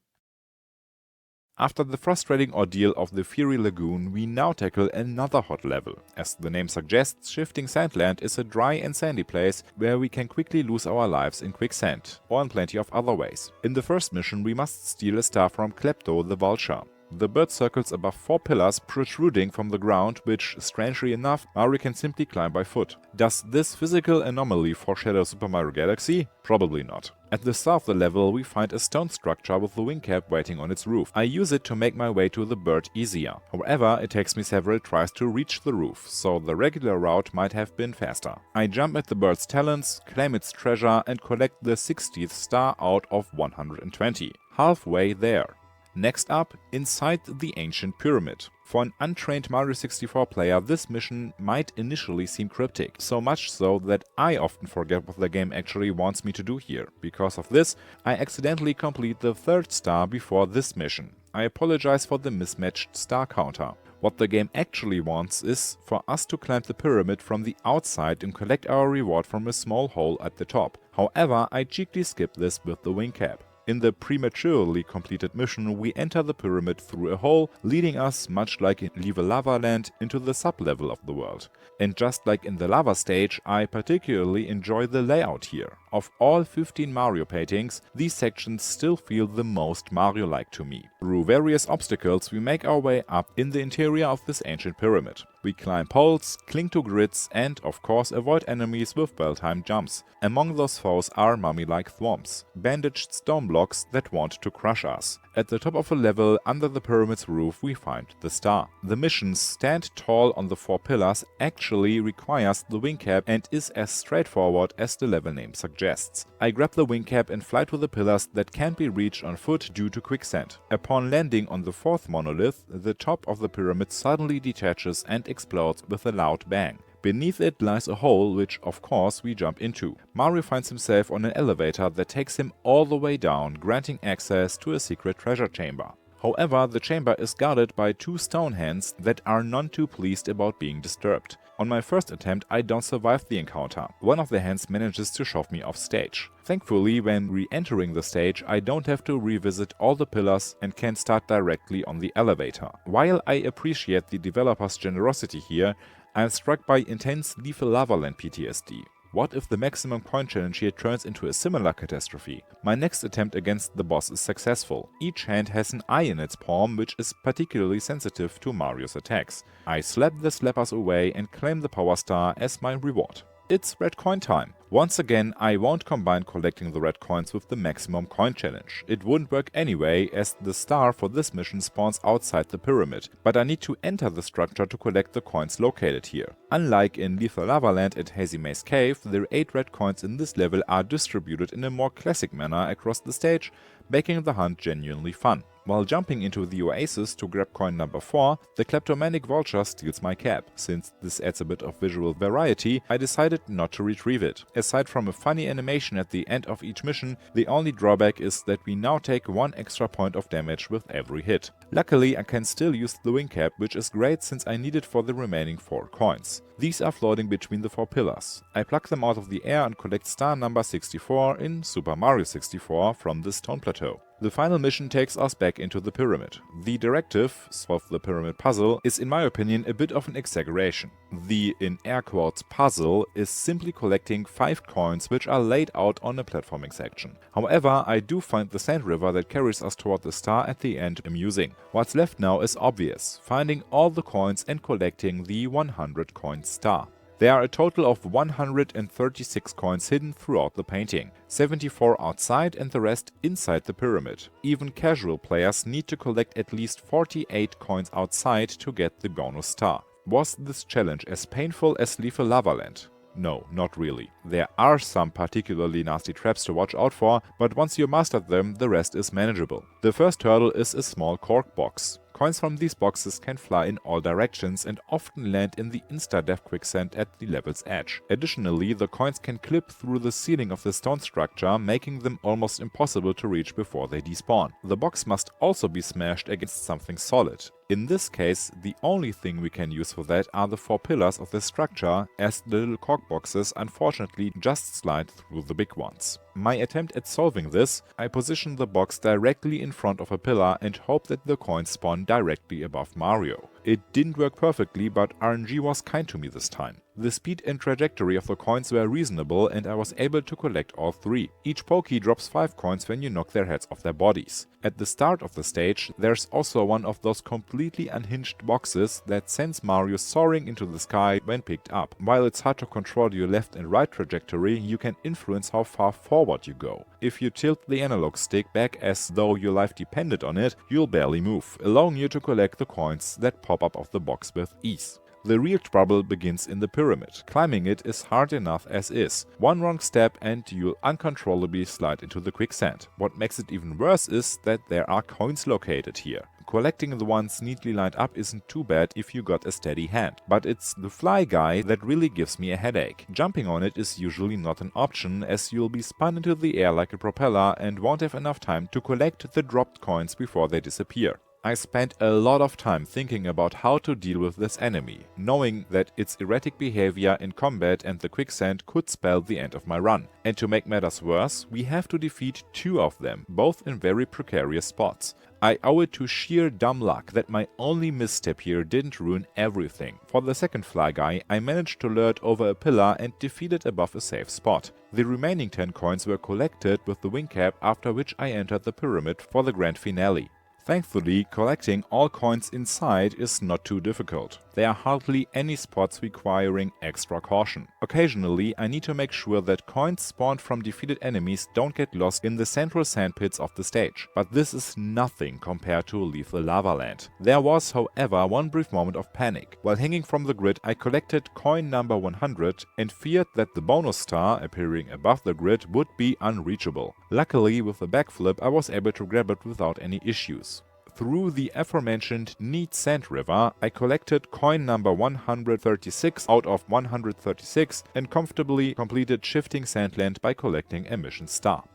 After the frustrating ordeal of the Fiery Lagoon, we now tackle another hot level. As the name suggests, Shifting Sandland is a dry and sandy place where we can quickly lose our lives in quicksand, or in plenty of other ways. In the first mission, we must steal a star from Klepto the Vulture. The bird circles above 4 pillars protruding from the ground, which, strangely enough, Mario can simply climb by foot. Does this physical anomaly foreshadow Super Mario Galaxy? Probably not. At the start of the level, we find a stone structure with the wing cap waiting on its roof. I use it to make my way to the bird easier. However, it takes me several tries to reach the roof, so the regular route might have been faster. I jump at the bird's talons, claim its treasure, and collect the 60th star out of 120. Halfway there. Next up, inside the ancient pyramid. For an untrained Mario 64 player, this mission might initially seem cryptic, so much so that I often forget what the game actually wants me to do here. Because of this, I accidentally complete the 3rd star before this mission. I apologize for the mismatched star counter. What the game actually wants is for us to climb the pyramid from the outside and collect our reward from a small hole at the top. However, I cheekily skip this with the wing cap. In the prematurely completed mission, we enter the pyramid through a hole, leading us, much like in Lethal Lava Land, into the sub-level of the world. And just like in the lava stage, I particularly enjoy the layout here. Of all 15 Mario paintings, these sections still feel the most Mario-like to me. Through various obstacles, we make our way up in the interior of this ancient pyramid. We climb poles, cling to grids, and of course avoid enemies with well-timed jumps. Among those foes are mummy-like thwomps, bandaged stone blocks that want to crush us. At the top of a level under the pyramid's roof we find the star. The mission Stand Tall on the 4 Pillars actually requires the wing cap and is as straightforward as the level name suggests. I grab the wing cap and fly to the pillars that can't be reached on foot due to quicksand. Upon landing on the 4th monolith, the top of the pyramid suddenly detaches and explodes with a loud bang. Beneath it lies a hole which, of course, we jump into. Mario finds himself on an elevator that takes him all the way down, granting access to a secret treasure chamber. However, the chamber is guarded by 2 stone hands that are none too pleased about being disturbed. On my first attempt, I don't survive the encounter. One of the hands manages to shove me off stage. Thankfully, when re-entering the stage, I don't have to revisit all the pillars and can start directly on the elevator. While I appreciate the developer's generosity here, I'm struck by intense Lethal Lava Land PTSD. What if the maximum coin challenge here turns into a similar catastrophe? My next attempt against the boss is successful. Each hand has an eye in its palm, which is particularly sensitive to Mario's attacks. I slap the slappers away and claim the Power Star as my reward. It's red coin time. Once again, I won't combine collecting the red coins with the maximum coin challenge. It wouldn't work anyway, as the star for this mission spawns outside the pyramid, but I need to enter the structure to collect the coins located here. Unlike in Lethal Lava Land at Hazy Maze Cave, the 8 red coins in this level are distributed in a more classic manner across the stage, making the hunt genuinely fun. While jumping into the oasis to grab coin number 4, the kleptomanic vulture steals my cap. Since this adds a bit of visual variety, I decided not to retrieve it. Aside from a funny animation at the end of each mission, the only drawback is that we now take 1 extra point of damage with every hit. Luckily, I can still use the wing cap, which is great since I need it for the remaining 4 coins. These are floating between the 4 pillars. I pluck them out of the air and collect star number 64 in Super Mario 64 from the stone plateau. The final mission takes us back into the pyramid. The directive, solve the pyramid puzzle, is in my opinion a bit of an exaggeration. The, in air quotes, puzzle is simply collecting 5 coins which are laid out on a platforming section. However, I do find the sand river that carries us toward the star at the end amusing. What's left now is obvious, finding all the coins and collecting the 100 coin star. There are a total of 136 coins hidden throughout the painting, 74 outside and the rest inside the pyramid. Even casual players need to collect at least 48 coins outside to get the bonus star. Was this challenge as painful as Lethal Lava Land? No, not really. There are some particularly nasty traps to watch out for, but once you mastered them, the rest is manageable. The first hurdle is a small cork box. Coins from these boxes can fly in all directions and often land in the insta-death quicksand at the level's edge. Additionally, the coins can clip through the ceiling of the stone structure, making them almost impossible to reach before they despawn. The box must also be smashed against something solid. In this case, the only thing we can use for that are the 4 pillars of the structure, as the little cork boxes unfortunately just slide through the big ones. My attempt at solving this, I position the box directly in front of a pillar and hope that the coins spawn directly above Mario. It didn't work perfectly, but RNG was kind to me this time. The speed and trajectory of the coins were reasonable and I was able to collect all 3. Each pokey drops 5 coins when you knock their heads off their bodies. At the start of the stage, there's also one of those completely unhinged boxes that sends Mario soaring into the sky when picked up. While it's hard to control your left and right trajectory, you can influence how far forward you go. If you tilt the analog stick back as though your life depended on it, you'll barely move, allowing you to collect the coins that pop up of the box with ease. The real trouble begins in the pyramid. Climbing it is hard enough as is. One wrong step and you'll uncontrollably slide into the quicksand. What makes it even worse is that there are coins located here. Collecting the ones neatly lined up isn't too bad if you got a steady hand, but it's the fly guy that really gives me a headache. Jumping on it is usually not an option, as you'll be spun into the air like a propeller and won't have enough time to collect the dropped coins before they disappear. I spent a lot of time thinking about how to deal with this enemy, knowing that its erratic behavior in combat and the quicksand could spell the end of my run. And to make matters worse, we have to defeat 2 of them, both in very precarious spots. I owe it to sheer dumb luck that my only misstep here didn't ruin everything. For the second fly guy, I managed to lurch over a pillar and defeat it above a safe spot. The remaining 10 coins were collected with the wing cap, after which I entered the pyramid for the grand finale. Thankfully, collecting all coins inside is not too difficult. There are hardly any spots requiring extra caution. Occasionally, I need to make sure that coins spawned from defeated enemies don't get lost in the central sand pits of the stage. But this is nothing compared to Lethal Lava Land. There was, however, one brief moment of panic. While hanging from the grid, I collected coin number 100 and feared that the bonus star, appearing above the grid, would be unreachable. Luckily, with a backflip, I was able to grab it without any issues. Through the aforementioned neat sand river, I collected coin number 136 out of 136 and comfortably completed Shifting Sandland by collecting a mission star.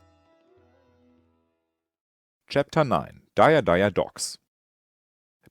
Chapter 9 – Dire Docks.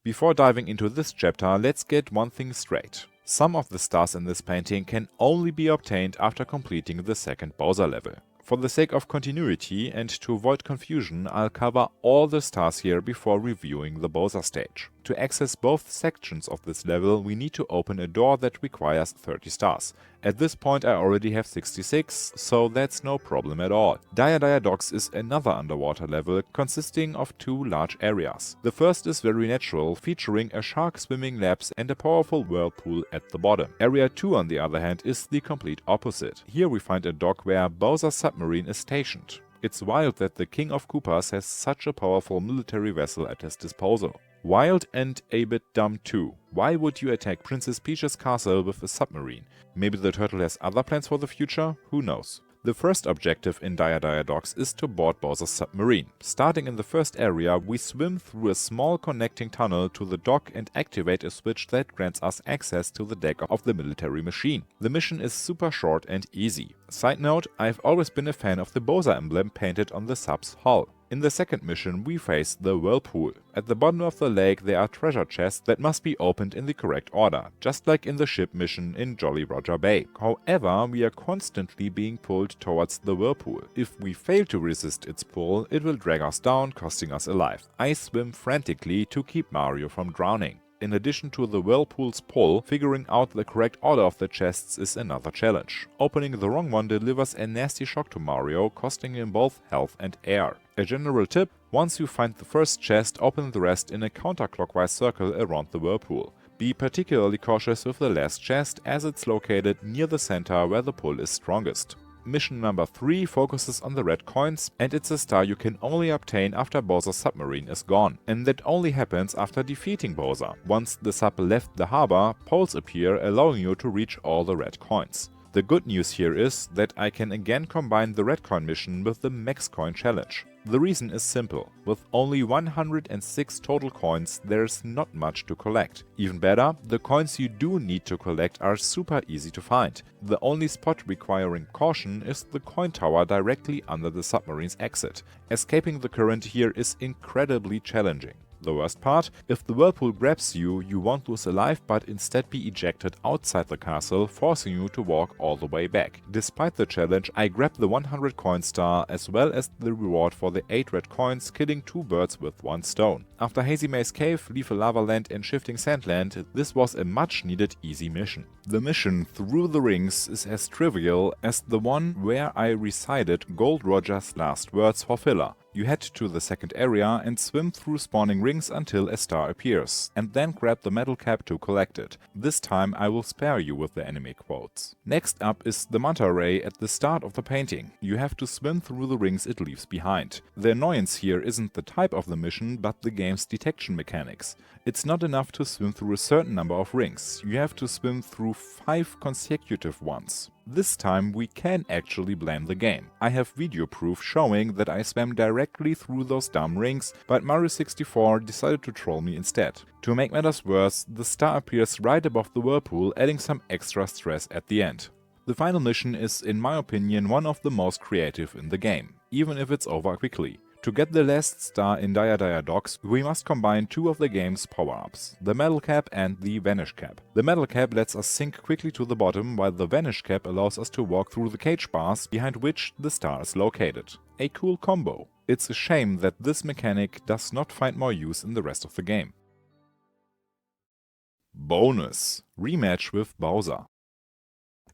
Before diving into this chapter, let's get one thing straight. Some of the stars in this painting can only be obtained after completing the second Bowser level. For the sake of continuity and to avoid confusion, I'll cover all the stars here before reviewing the Bowser stage. To access both sections of this level, we need to open a door that requires 30 stars. At this point I already have 66, so that's no problem at all. Dire Docks is another underwater level consisting of two large areas. The first is very natural, featuring a shark swimming laps and a powerful whirlpool at the bottom. Area 2 on the other hand is the complete opposite. Here we find a dock where Bowser's submarine is stationed. It's wild that the King of Koopas has such a powerful military vessel at his disposal. Wild and a bit dumb too. Why would you attack Princess Peach's castle with a submarine? Maybe the turtle has other plans for the future? Who knows? The first objective in Dire Docks is to board Bowser's submarine. Starting in the first area, we swim through a small connecting tunnel to the dock and activate a switch that grants us access to the deck of the military machine. The mission is super short and easy. Side note, I've always been a fan of the Bowser emblem painted on the sub's hull. In the second mission we face the whirlpool. At the bottom of the lake there are treasure chests that must be opened in the correct order, just like in the ship mission in Jolly Roger Bay. However, we are constantly being pulled towards the whirlpool. If we fail to resist its pull, it will drag us down, costing us a life. I swim frantically to keep Mario from drowning. In addition to the whirlpool's pull, figuring out the correct order of the chests is another challenge. Opening the wrong one delivers a nasty shock to Mario, costing him both health and air. A general tip: once you find the first chest, open the rest in a counterclockwise circle around the whirlpool. Be particularly cautious with the last chest, as it's located near the center where the pull is strongest. Mission number 3 focuses on the red coins, and it's a star you can only obtain after Bowser's submarine is gone. And that only happens after defeating Bowser. Once the sub left the harbor, poles appear, allowing you to reach all the red coins. The good news here is that I can again combine the red coin mission with the max coin challenge. The reason is simple: with only 106 total coins, there's not much to collect. Even better, the coins you do need to collect are super easy to find. The only spot requiring caution is the coin tower directly under the submarine's exit. Escaping the current here is incredibly challenging. The worst part: if the whirlpool grabs you, you won't lose a life but instead be ejected outside the castle, forcing you to walk all the way back. Despite the challenge, I grabbed the 100 coin star as well as the reward for the 8 red coins, killing 2 birds with 1 stone. After Hazy Maze Cave, Leaf Lava Land and Shifting Sandland, this was a much needed easy mission. The mission through the rings is as trivial as the one where I recited Gold Roger's last words for filler. You head to the second area and swim through spawning rings until a star appears, and then grab the metal cap to collect it. This time I will spare you with the anime quotes. Next up is the manta ray at the start of the painting. You have to swim through the rings it leaves behind. The annoyance here isn't the type of the mission, but the game's detection mechanics. It's not enough to swim through a certain number of rings. You have to swim through 5 consecutive ones. This time we can actually blame the game. I have video proof showing that I swam directly through those dumb rings, but Mario 64 decided to troll me instead. To make matters worse, the star appears right above the whirlpool, adding some extra stress at the end. The final mission is, in my opinion, one of the most creative in the game, even if it's over quickly. To get the last star in Dire Docks, we must combine 2 of the game's power-ups, the Metal Cap and the Vanish Cap. The Metal Cap lets us sink quickly to the bottom, while the Vanish Cap allows us to walk through the cage bars behind which the star is located. A cool combo. It's a shame that this mechanic does not find more use in the rest of the game. Bonus: Rematch with Bowser.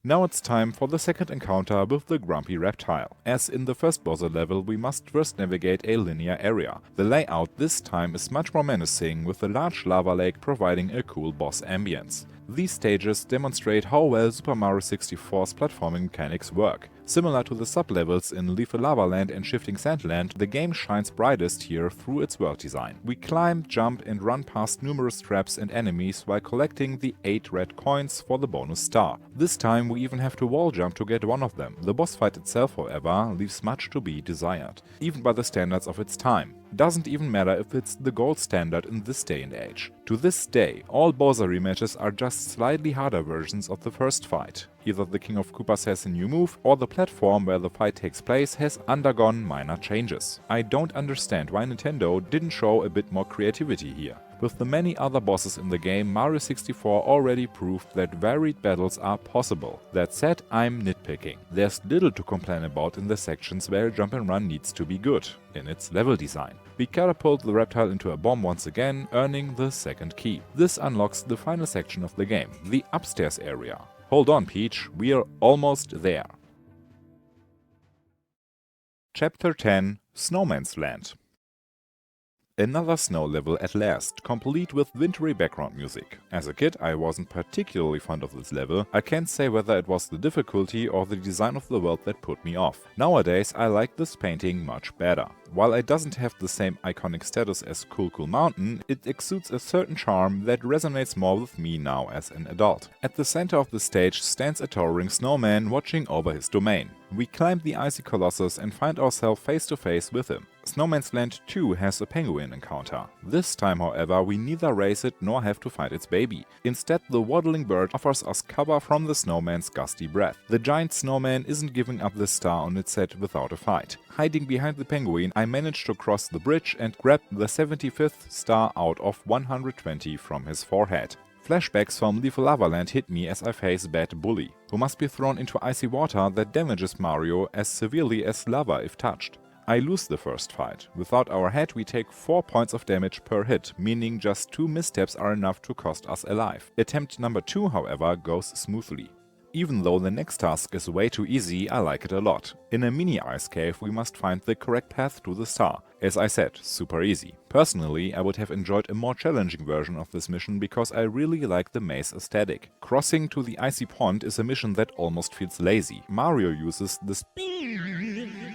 Now it's time for the second encounter with the Grumpy Reptile. As in the first Bowser level, we must first navigate a linear area. The layout this time is much more menacing, with a large lava lake providing a cool boss ambience. These stages demonstrate how well Super Mario 64's platforming mechanics work. Similar to the sub-levels in Leaf Lava Land and Shifting Sandland, the game shines brightest here through its world design. We climb, jump and run past numerous traps and enemies while collecting the 8 red coins for the bonus star. This time we even have to wall jump to get one of them. The boss fight itself, however, leaves much to be desired, even by the standards of its time. Doesn't even matter if it's the gold standard in this day and age. To this day, all Bowser rematches are just slightly harder versions of the first fight. Either the King of Koopas has a new move, or the platform where the fight takes place has undergone minor changes. I don't understand why Nintendo didn't show a bit more creativity here. With the many other bosses in the game, Mario 64 already proved that varied battles are possible. That said, I'm nitpicking. There's little to complain about in the sections where jump and run needs to be good, in its level design. We catapult the reptile into a bomb once again, earning the second key. This unlocks the final section of the game, the upstairs area. Hold on, Peach, we're almost there. Chapter 10 Snowman's Land. Another snow level at last, complete with wintry background music. As a kid, I wasn't particularly fond of this level. I can't say whether it was the difficulty or the design of the world that put me off. Nowadays, I like this painting much better. While it doesn't have the same iconic status as Cool Cool Mountain, it exudes a certain charm that resonates more with me now as an adult. At the center of the stage stands a towering snowman watching over his domain. We climb the icy colossus and find ourselves face to face with him. Snowman's Land 2 has a penguin encounter. This time, however, we neither race it nor have to fight its baby. Instead, the waddling bird offers us cover from the snowman's gusty breath. The giant snowman isn't giving up the star on its head without a fight. Hiding behind the penguin, I managed to cross the bridge and grab the 75th star out of 120 from his forehead. Flashbacks from Lethal Lava Land hit me as I face Bad Bully, who must be thrown into icy water that damages Mario as severely as lava if touched. I lose the first fight. Without our head, we take 4 points of damage per hit, meaning just 2 missteps are enough to cost us a life. Attempt number 2, however, goes smoothly. Even though the next task is way too easy, I like it a lot. In a mini ice cave, we must find the correct path to the star. As I said, super easy. Personally, I would have enjoyed a more challenging version of this mission because I really like the maze aesthetic. Crossing to the icy pond is a mission that almost feels lazy. Mario uses the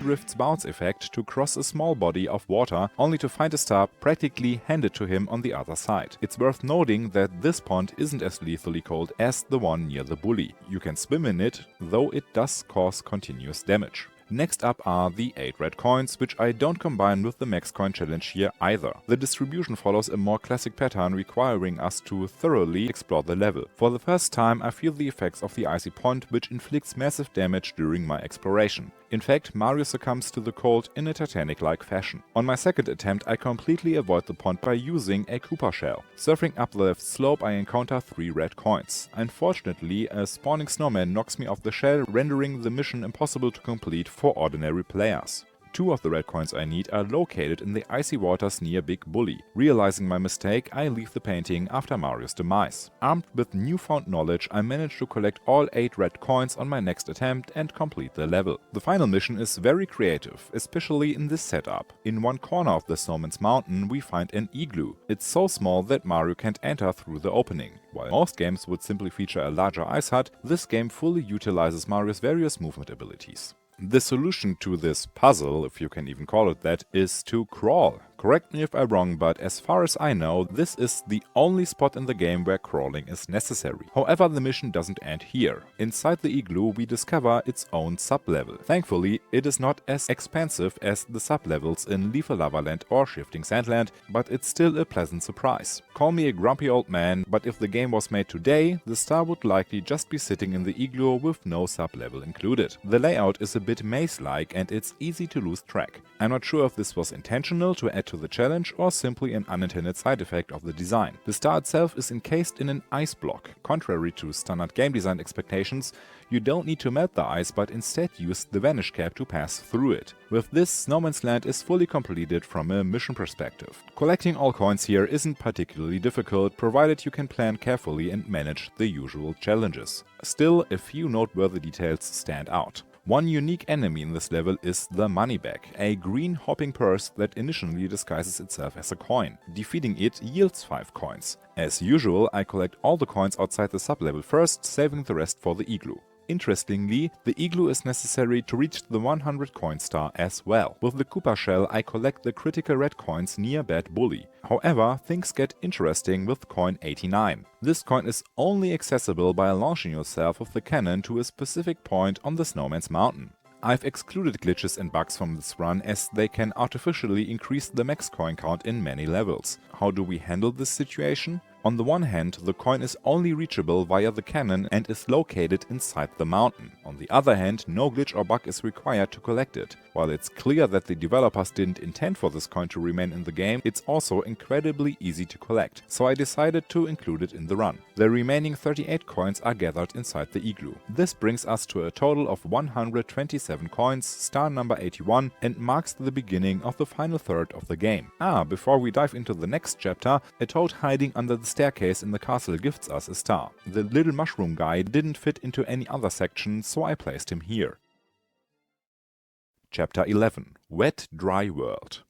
Rift's bounce effect to cross a small body of water, only to find a star practically handed to him on the other side. It's worth noting that this pond isn't as lethally cold as the one near the bully. You can swim in it, though it does cause continuous damage. Next up are the 8 red coins, which I don't combine with the max coin challenge here either. The distribution follows a more classic pattern requiring us to thoroughly explore the level. For the first time I feel the effects of the icy pond, which inflicts massive damage during my exploration. In fact, Mario succumbs to the cold in a Titanic-like fashion. On my second attempt I completely avoid the pond by using a Koopa shell. Surfing up the left slope I encounter 3 red coins. Unfortunately, a spawning snowman knocks me off the shell, rendering the mission impossible to complete for ordinary players. 2 of the red coins I need are located in the icy waters near Big Bully. Realizing my mistake, I leave the painting after Mario's demise. Armed with newfound knowledge, I manage to collect all 8 red coins on my next attempt and complete the level. The final mission is very creative, especially in this setup. In one corner of the Snowman's Mountain we find an igloo. It's so small that Mario can't enter through the opening. While most games would simply feature a larger ice hut, this game fully utilizes Mario's various movement abilities. The solution to this puzzle, if you can even call it that, is to crawl. Correct me if I'm wrong, but as far as I know, this is the only spot in the game where crawling is necessary. However, the mission doesn't end here. Inside the igloo we discover its own sub-level. Thankfully, it is not as expansive as the sub-levels in Lethal Lava Land or Shifting Sandland, but it's still a pleasant surprise. Call me a grumpy old man, but if the game was made today, the star would likely just be sitting in the igloo with no sub-level included. The layout is a bit maze-like and it's easy to lose track. I'm not sure if this was intentional to add to the challenge or simply an unintended side effect of the design. The star itself is encased in an ice block. Contrary to standard game design expectations, you don't need to melt the ice but instead use the vanish cap to pass through it. With this, Snowman's Land is fully completed from a mission perspective. Collecting all coins here isn't particularly difficult, provided you can plan carefully and manage the usual challenges. Still, a few noteworthy details stand out. One unique enemy in this level is the money bag, a green hopping purse that initially disguises itself as a coin. Defeating it yields 5 coins. As usual, I collect all the coins outside the sub-level first, saving the rest for the igloo. Interestingly, the igloo is necessary to reach the 100 coin star as well. With the Koopa shell I collect the critical red coins near Bad Bully. However, things get interesting with coin 89. This coin is only accessible by launching yourself with the cannon to a specific point on the Snowman's Mountain. I've excluded glitches and bugs from this run as they can artificially increase the max coin count in many levels. How do we handle this situation? On the one hand, the coin is only reachable via the cannon and is located inside the mountain. On the other hand, no glitch or bug is required to collect it. While it's clear that the developers didn't intend for this coin to remain in the game, it's also incredibly easy to collect, so I decided to include it in the run. The remaining 38 coins are gathered inside the igloo. This brings us to a total of 127 coins, star number 81, and marks the beginning of the final third of the game. Before we dive into the next chapter, a toad hiding under the staircase in the castle gifts us a star. The little mushroom guy didn't fit into any other section, so I placed him here. Chapter 11 – Wet Dry World.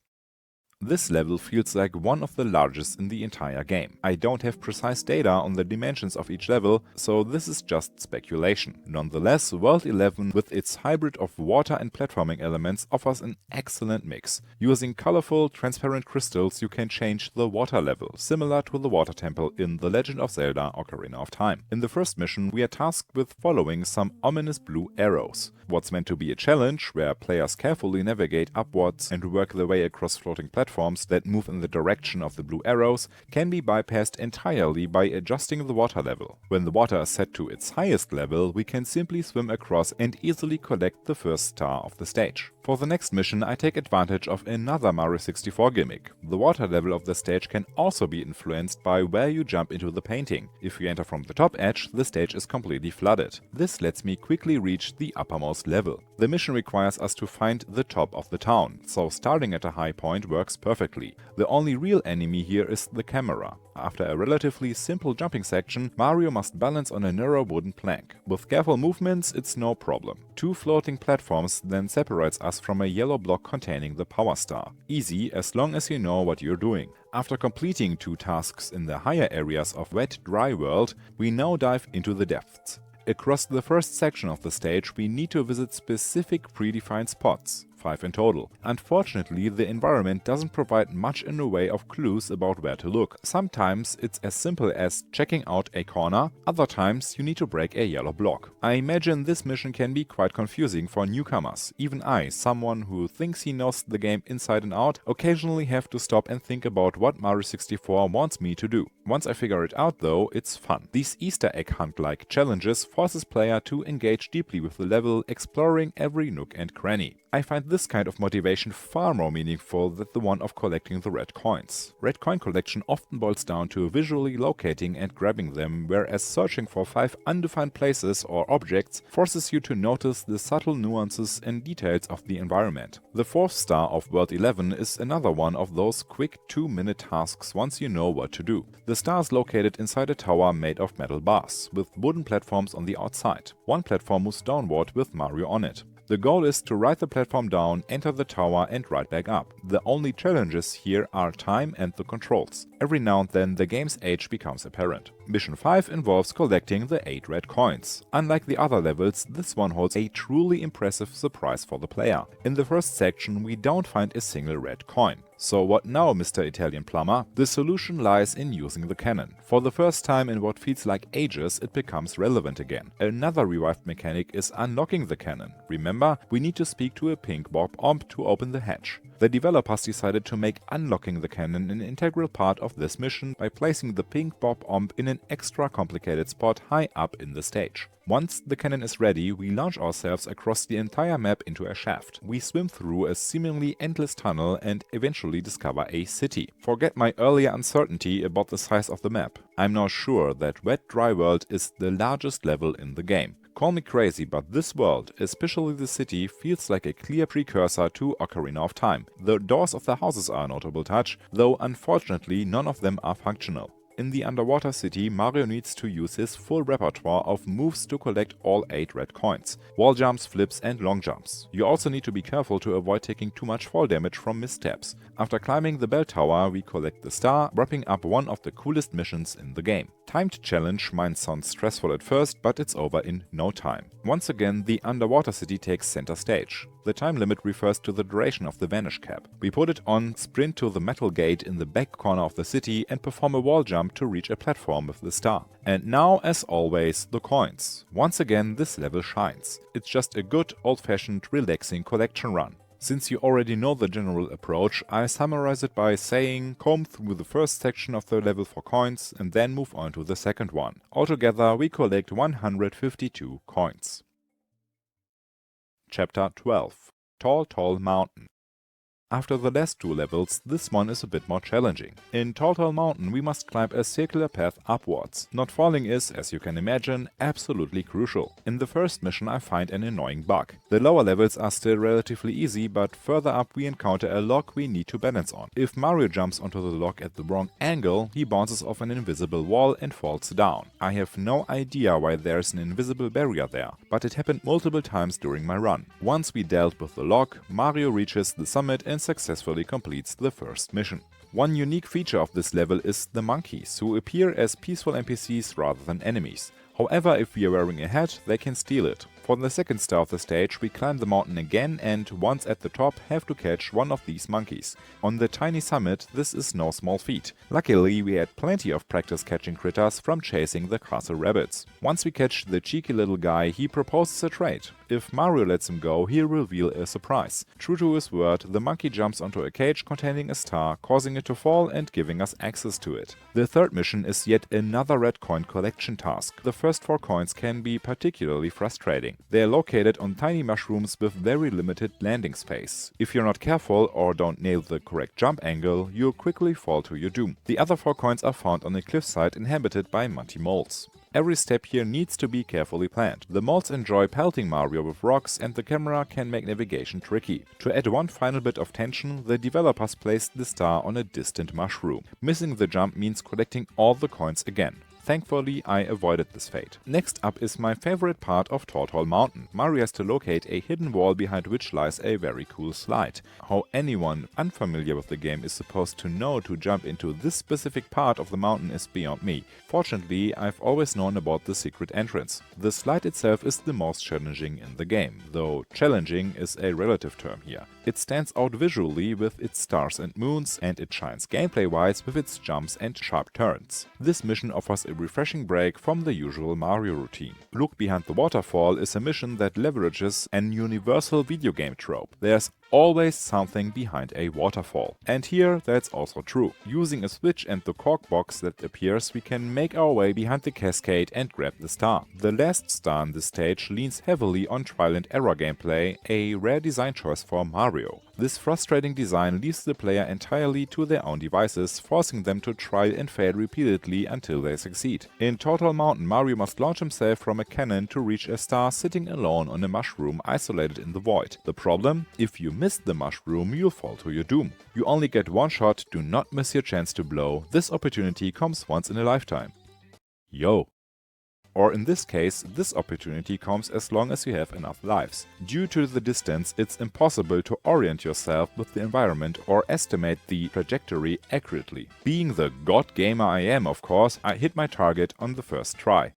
This level feels like one of the largest in the entire game. I don't have precise data on the dimensions of each level, so this is just speculation. Nonetheless, World 11 with its hybrid of water and platforming elements offers an excellent mix. Using colorful, transparent crystals you can change the water level, similar to the water temple in The Legend of Zelda Ocarina of Time. In the first mission we are tasked with following some ominous blue arrows. What's meant to be a challenge, where players carefully navigate upwards and work their way across floating platforms that move in the direction of the blue arrows, can be bypassed entirely by adjusting the water level. When the water is set to its highest level, we can simply swim across and easily collect the first star of the stage. For the next mission I take advantage of another Mario 64 gimmick. The water level of the stage can also be influenced by where you jump into the painting. If you enter from the top edge, the stage is completely flooded. This lets me quickly reach the uppermost level. The mission requires us to find the top of the town, so starting at a high point works perfectly. The only real enemy here is the camera. After a relatively simple jumping section, Mario must balance on a narrow wooden plank. With careful movements, it's no problem. 2 floating platforms then separates us from a yellow block containing the power star. Easy as long as you know what you're doing. After completing 2 tasks in the higher areas of Wet Dry World, we now dive into the depths. Across the first section of the stage we need to visit specific predefined spots. 5 in total. Unfortunately, the environment doesn't provide much in the way of clues about where to look. Sometimes it's as simple as checking out a corner, other times you need to break a yellow block. I imagine this mission can be quite confusing for newcomers. Even I, someone who thinks he knows the game inside and out, occasionally have to stop and think about what Mario 64 wants me to do. Once I figure it out though, it's fun. These Easter egg hunt-like challenges forces player to engage deeply with the level, exploring every nook and cranny. I find this kind of motivation far more meaningful than the one of collecting the red coins. Red coin collection often boils down to visually locating and grabbing them, whereas searching for 5 undefined places or objects forces you to notice the subtle nuances and details of the environment. The 4th star of World 11 is another one of those quick 2-minute tasks once you know what to do. The star is located inside a tower made of metal bars, with wooden platforms on the outside. One platform moves downward with Mario on it. The goal is to ride the platform down, enter the tower and ride back up. The only challenges here are time and the controls. Every now and then the game's age becomes apparent. Mission 5 involves collecting the 8 red coins. Unlike the other levels, this one holds a truly impressive surprise for the player. In the first section we don't find a single red coin. So what now, Mr. Italian Plumber? The solution lies in using the cannon. For the first time in what feels like ages, it becomes relevant again. Another revived mechanic is unlocking the cannon. Remember, we need to speak to a pink Bob-omb to open the hatch. The developers decided to make unlocking the cannon an integral part of this mission by placing the pink Bob-omb in an extra complicated spot high up in the stage. Once the cannon is ready, we launch ourselves across the entire map into a shaft. We swim through a seemingly endless tunnel and eventually discover a city. Forget my earlier uncertainty about the size of the map. I'm now sure that Wet Dry World is the largest level in the game. Call me crazy, but this world, especially the city, feels like a clear precursor to Ocarina of Time. The doors of the houses are a notable touch, though unfortunately none of them are functional. In the underwater city, Mario needs to use his full repertoire of moves to collect all 8 red coins. Wall jumps, flips and long jumps. You also need to be careful to avoid taking too much fall damage from missteps. After climbing the bell tower, we collect the star, wrapping up one of the coolest missions in the game. Timed challenge might sound stressful at first, but it's over in no time. Once again, the underwater city takes center stage. The time limit refers to the duration of the vanish cap. We put it on, sprint to the metal gate in the back corner of the city and perform a wall jump to reach a platform with the star. And now, as always, the coins. Once again, this level shines. It's just a good, old-fashioned, relaxing collection run. Since you already know the general approach, I summarize it by saying comb through the first section of the level for coins and then move on to the second one. Altogether we collect 152 coins. Chapter 12. Tall Mountain. After the last two levels, this one is a bit more challenging. In Tall Mountain we must climb a circular path upwards. Not falling is, as you can imagine, absolutely crucial. In the first mission I find an annoying bug. The lower levels are still relatively easy, but further up we encounter a log we need to balance on. If Mario jumps onto the log at the wrong angle, he bounces off an invisible wall and falls down. I have no idea why there's an invisible barrier there, but it happened multiple times during my run. Once we dealt with the log, Mario reaches the summit and successfully completes the first mission. One unique feature of this level is the monkeys, who appear as peaceful NPCs rather than enemies. However, if we are wearing a hat, they can steal it. For the second star of the stage, we climb the mountain again and, once at the top, have to catch one of these monkeys. On the tiny summit, this is no small feat. Luckily, we had plenty of practice catching critters from chasing the castle rabbits. Once we catch the cheeky little guy, he proposes a trade. If Mario lets him go, he'll reveal a surprise. True to his word, the monkey jumps onto a cage containing a star, causing it to fall and giving us access to it. The third mission is yet another red coin collection task. The first 4 coins can be particularly frustrating. They are located on tiny mushrooms with very limited landing space. If you're not careful or don't nail the correct jump angle, you'll quickly fall to your doom. The other 4 coins are found on a cliffside inhabited by Monty moles. Every step here needs to be carefully planned. The moles enjoy pelting Mario with rocks and the camera can make navigation tricky. To add one final bit of tension, the developers placed the star on a distant mushroom. Missing the jump means collecting all the coins again. Thankfully, I avoided this fate. Next up is my favorite part of Tall Mountain. Mario has to locate a hidden wall behind which lies a very cool slide. How anyone unfamiliar with the game is supposed to know to jump into this specific part of the mountain is beyond me. Fortunately, I've always known about the secret entrance. The slide itself is the most challenging in the game, though challenging is a relative term here. It stands out visually with its stars and moons, and it shines gameplay-wise with its jumps and sharp turns. This mission offers a refreshing break from the usual Mario routine. Look Behind the Waterfall is a mission that leverages an universal video game trope. There's always something behind a waterfall. And here that's also true. Using a switch and the cork box that appears, we can make our way behind the cascade and grab the star. The last star on this stage leans heavily on trial and error gameplay, a rare design choice for Mario. This frustrating design leaves the player entirely to their own devices, forcing them to try and fail repeatedly until they succeed. In Tall Mountain, Mario must launch himself from a cannon to reach a star sitting alone on a mushroom isolated in the void. The problem? If you miss the mushroom, you'll fall to your doom. You only get one shot, do not miss your chance to blow. This opportunity comes once in a lifetime. Yo! Or in this case, this opportunity comes as long as you have enough lives. Due to the distance, it's impossible to orient yourself with the environment or estimate the trajectory accurately. Being the god gamer I am, of course, I hit my target on the first try.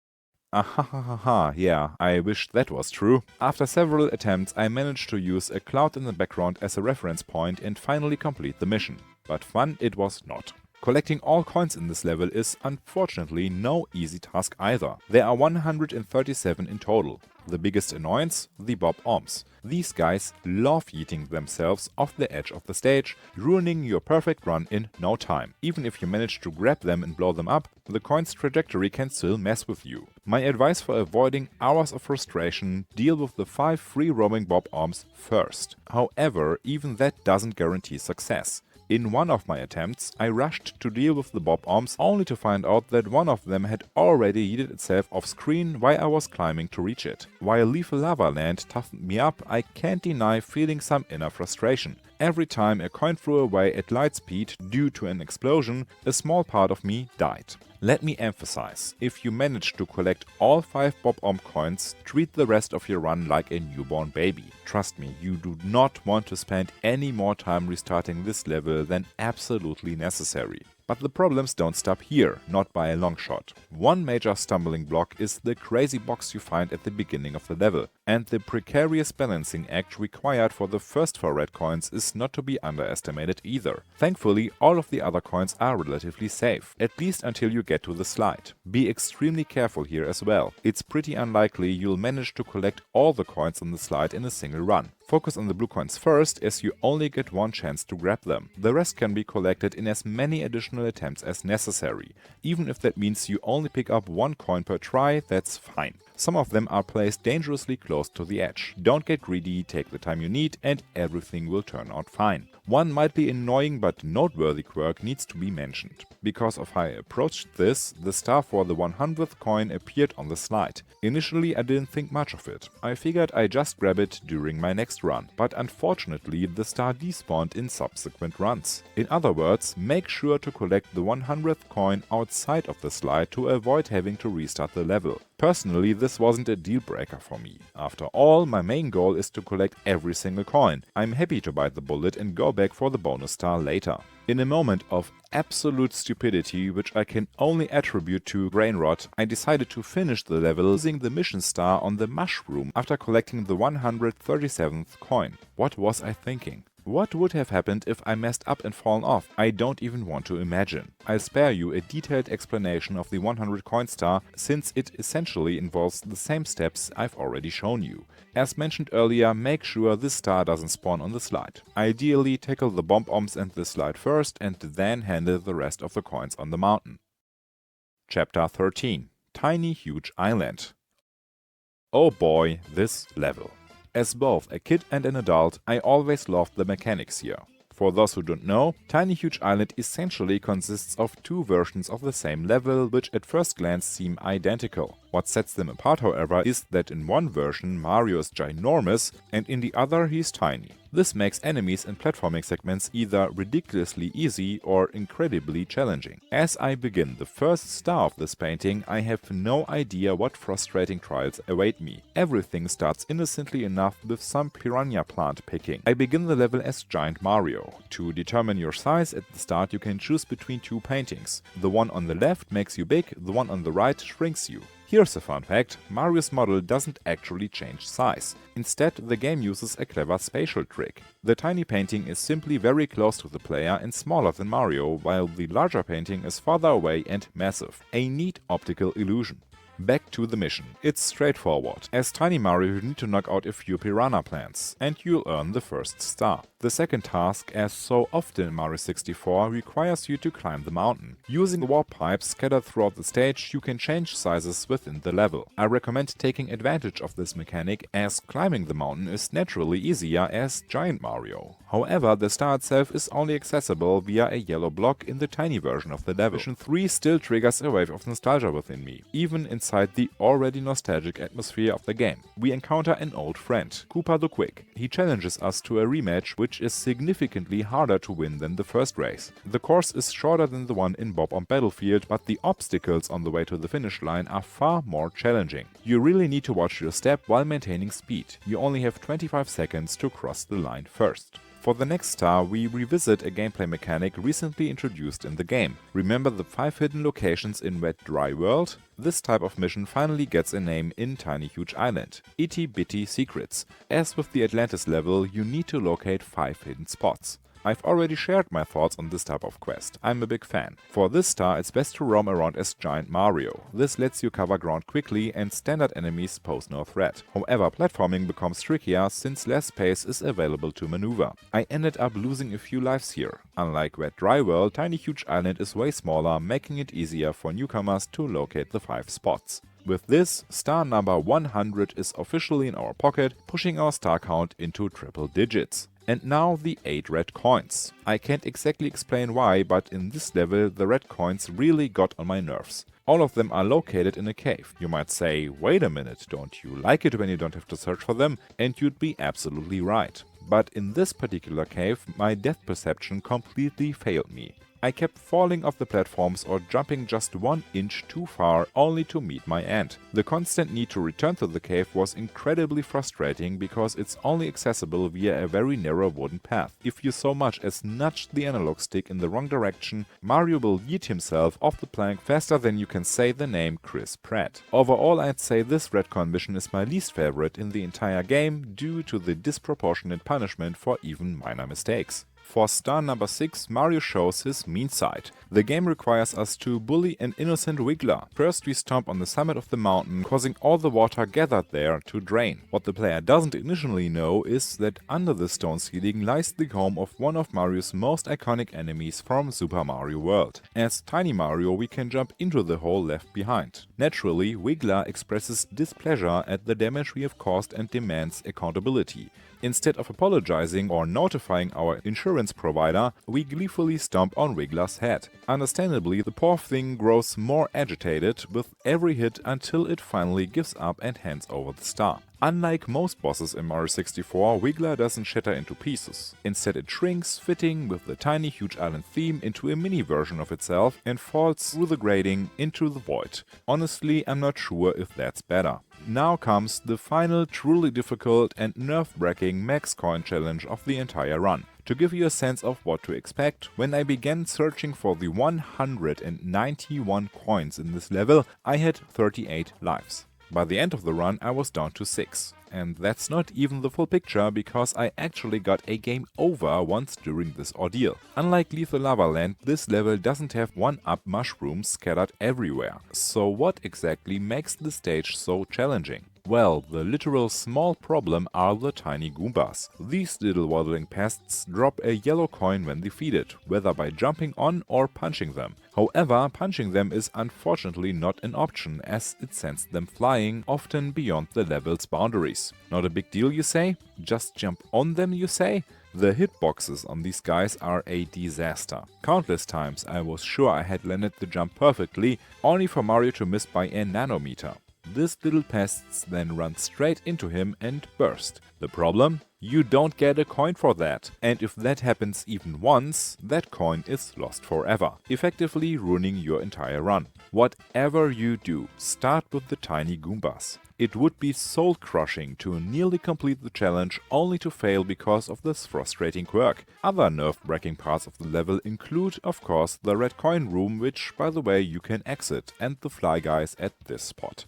Ahahaha, yeah, I wish that was true. After several attempts, I managed to use a cloud in the background as a reference point and finally complete the mission. But fun it was not. Collecting all coins in this level is unfortunately no easy task either. There are 137 in total. The biggest annoyance? The Bob-ombs. These guys love yeeting themselves off the edge of the stage, ruining your perfect run in no time. Even if you manage to grab them and blow them up, the coin's trajectory can still mess with you. My advice for avoiding hours of frustration: deal with the 5 free-roaming Bob-ombs first. However, even that doesn't guarantee success. In one of my attempts, I rushed to deal with the Bob-ombs only to find out that one of them had already yeeted itself off screen while I was climbing to reach it. While Lethal Lava Land toughened me up, I can't deny feeling some inner frustration. Every time a coin flew away at light speed due to an explosion, a small part of me died. Let me emphasize, if you manage to collect all 5 Bob-omb coins, treat the rest of your run like a newborn baby. Trust me, you do not want to spend any more time restarting this level than absolutely necessary. But the problems don't stop here, not by a long shot. One major stumbling block is the crazy box you find at the beginning of the level, and the precarious balancing act required for the first 4 red coins is not to be underestimated either. Thankfully, all of the other coins are relatively safe, at least until you get to the slide. Be extremely careful here as well. It's pretty unlikely you'll manage to collect all the coins on the slide in a single run. Focus on the blue coins first, as you only get one chance to grab them. The rest can be collected in as many additional attempts as necessary. Even if that means you only pick up one coin per try, that's fine. Some of them are placed dangerously close to the edge. Don't get greedy, take the time you need, and everything will turn out fine. One mildly annoying but noteworthy quirk needs to be mentioned. Because of how I approached this, the star for the 100th coin appeared on the slide. Initially I didn't think much of it. I figured I'd just grab it during my next run, but unfortunately the star despawned in subsequent runs. In other words, make sure to collect the 100th coin outside of the slide to avoid having to restart the level. Personally, this wasn't a deal breaker for me. After all, my main goal is to collect every single coin. I'm happy to bite the bullet and go back for the bonus star later. In a moment of absolute stupidity, which I can only attribute to brain rot, I decided to finish the level using the mission star on the mushroom after collecting the 137th coin. What was I thinking? What would have happened if I messed up and fallen off? I don't even want to imagine. I'll spare you a detailed explanation of the 100 coin star, since it essentially involves the same steps I've already shown you. As mentioned earlier, make sure this star doesn't spawn on the slide. Ideally, tackle the Bob-ombs and the slide first and then handle the rest of the coins on the mountain. Chapter 13. Tiny Huge Island. Oh boy, this level. As both a kid and an adult, I always loved the mechanics here. For those who don't know, Tiny Huge Island essentially consists of two versions of the same level, which at first glance seem identical. What sets them apart, however, is that in one version Mario is ginormous and in the other he's tiny. This makes enemies and platforming segments either ridiculously easy or incredibly challenging. As I begin the first star of this painting, I have no idea what frustrating trials await me. Everything starts innocently enough with some piranha plant picking. I begin the level as Giant Mario. To determine your size at the start, you can choose between two paintings. The one on the left makes you big, the one on the right shrinks you. Here's a fun fact, Mario's model doesn't actually change size. Instead, the game uses a clever spatial trick. The tiny painting is simply very close to the player and smaller than Mario, while the larger painting is farther away and massive. A neat optical illusion. Back to the mission. It's straightforward. As Tiny Mario, you need to knock out a few piranha plants, and you'll earn the first star. The second task, as so often in Mario 64, requires you to climb the mountain. Using the warp pipes scattered throughout the stage, you can change sizes within the level. I recommend taking advantage of this mechanic, as climbing the mountain is naturally easier as Giant Mario. However, the star itself is only accessible via a yellow block in the tiny version of the level. Mission 3 still triggers a wave of nostalgia within me, even inside the already nostalgic atmosphere of the game. We encounter an old friend, Koopa the Quick. He challenges us to a rematch, which is significantly harder to win than the first race. The course is shorter than the one in Bob-omb Battlefield, but the obstacles on the way to the finish line are far more challenging. You really need to watch your step while maintaining speed. You only have 25 seconds to cross the line first. For the next star, we revisit a gameplay mechanic recently introduced in the game. Remember the 5 hidden locations in Wet Dry World? This type of mission finally gets a name in Tiny Huge Island. Itty Bitty Secrets. As with the Atlantis level, you need to locate 5 hidden spots. I've already shared my thoughts on this type of quest. I'm a big fan. For this star, it's best to roam around as Giant Mario. This lets you cover ground quickly and standard enemies pose no threat. However, platforming becomes trickier since less space is available to maneuver. I ended up losing a few lives here. Unlike Wet Dry World, Tiny Huge Island is way smaller, making it easier for newcomers to locate the 5 spots. With this, star number 100 is officially in our pocket, pushing our star count into triple digits. And now the 8 red coins. I can't exactly explain why, but in this level the red coins really got on my nerves. All of them are located in a cave. You might say, wait a minute, don't you like it when you don't have to search for them? And you'd be absolutely right. But in this particular cave, my depth perception completely failed me. I kept falling off the platforms or jumping just 1 inch too far only to meet my end. The constant need to return to the cave was incredibly frustrating because it's only accessible via a very narrow wooden path. If you so much as nudge the analog stick in the wrong direction, Mario will yeet himself off the plank faster than you can say the name Chris Pratt. Overall, I'd say this retcon mission is my least favorite in the entire game due to the disproportionate punishment for even minor mistakes. For star number 6, Mario shows his mean side. The game requires us to bully an innocent Wiggler. First we stomp on the summit of the mountain, causing all the water gathered there to drain. What the player doesn't initially know is that under the stone ceiling lies the home of one of Mario's most iconic enemies from Super Mario World. As Tiny Mario, we can jump into the hole left behind. Naturally, Wiggler expresses displeasure at the damage we have caused and demands accountability. Instead of apologizing or notifying our insurance provider, we gleefully stomp on Wiggler's head. Understandably, the poor thing grows more agitated with every hit until it finally gives up and hands over the star. Unlike most bosses in Mario 64, Wiggler doesn't shatter into pieces. Instead it shrinks, fitting with the tiny huge island theme into a mini version of itself and falls through the grating into the void. Honestly, I'm not sure if that's better. Now comes the final truly difficult and nerve-wracking max coin challenge of the entire run. To give you a sense of what to expect, when I began searching for the 191 coins in this level, I had 38 lives. By the end of the run I was down to 6. And that's not even the full picture, because I actually got a game over once during this ordeal. Unlike Lethal Lava Land, this level doesn't have one-up mushrooms scattered everywhere. So what exactly makes the stage so challenging? Well, the literal small problem are the tiny Goombas. These little waddling pests drop a yellow coin when defeated, whether by jumping on or punching them. However, punching them is unfortunately not an option, as it sends them flying, often beyond the level's boundaries. Not a big deal, you say? Just jump on them, you say? The hitboxes on these guys are a disaster. Countless times I was sure I had landed the jump perfectly, only for Mario to miss by a nanometer. These little pests then run straight into him and burst. The problem? You don't get a coin for that. And if that happens even once, that coin is lost forever, effectively ruining your entire run. Whatever you do, start with the tiny Goombas. It would be soul-crushing to nearly complete the challenge only to fail because of this frustrating quirk. Other nerve-wracking parts of the level include, of course, the red coin room, which, by the way, you can exit, and the fly guys at this spot.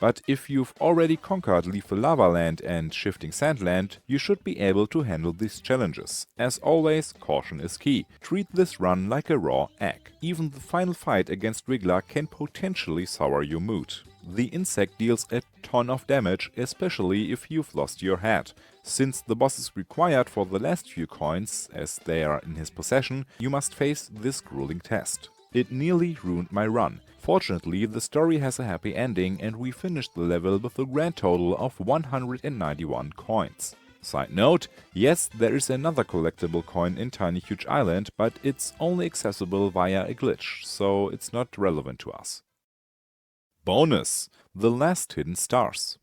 But if you've already conquered Lethal Lava Land and Shifting Sand Land, you should be able to handle these challenges. As always, caution is key. Treat this run like a raw egg. Even the final fight against Wiggler can potentially sour your mood. The insect deals a ton of damage, especially if you've lost your head. Since the boss is required for the last few coins, as they are in his possession, you must face this grueling test. It nearly ruined my run. Fortunately, the story has a happy ending and we finished the level with a grand total of 191 coins. Side note, yes, there is another collectible coin in Tiny Huge Island, but it's only accessible via a glitch, so it's not relevant to us. Bonus! The last hidden stars.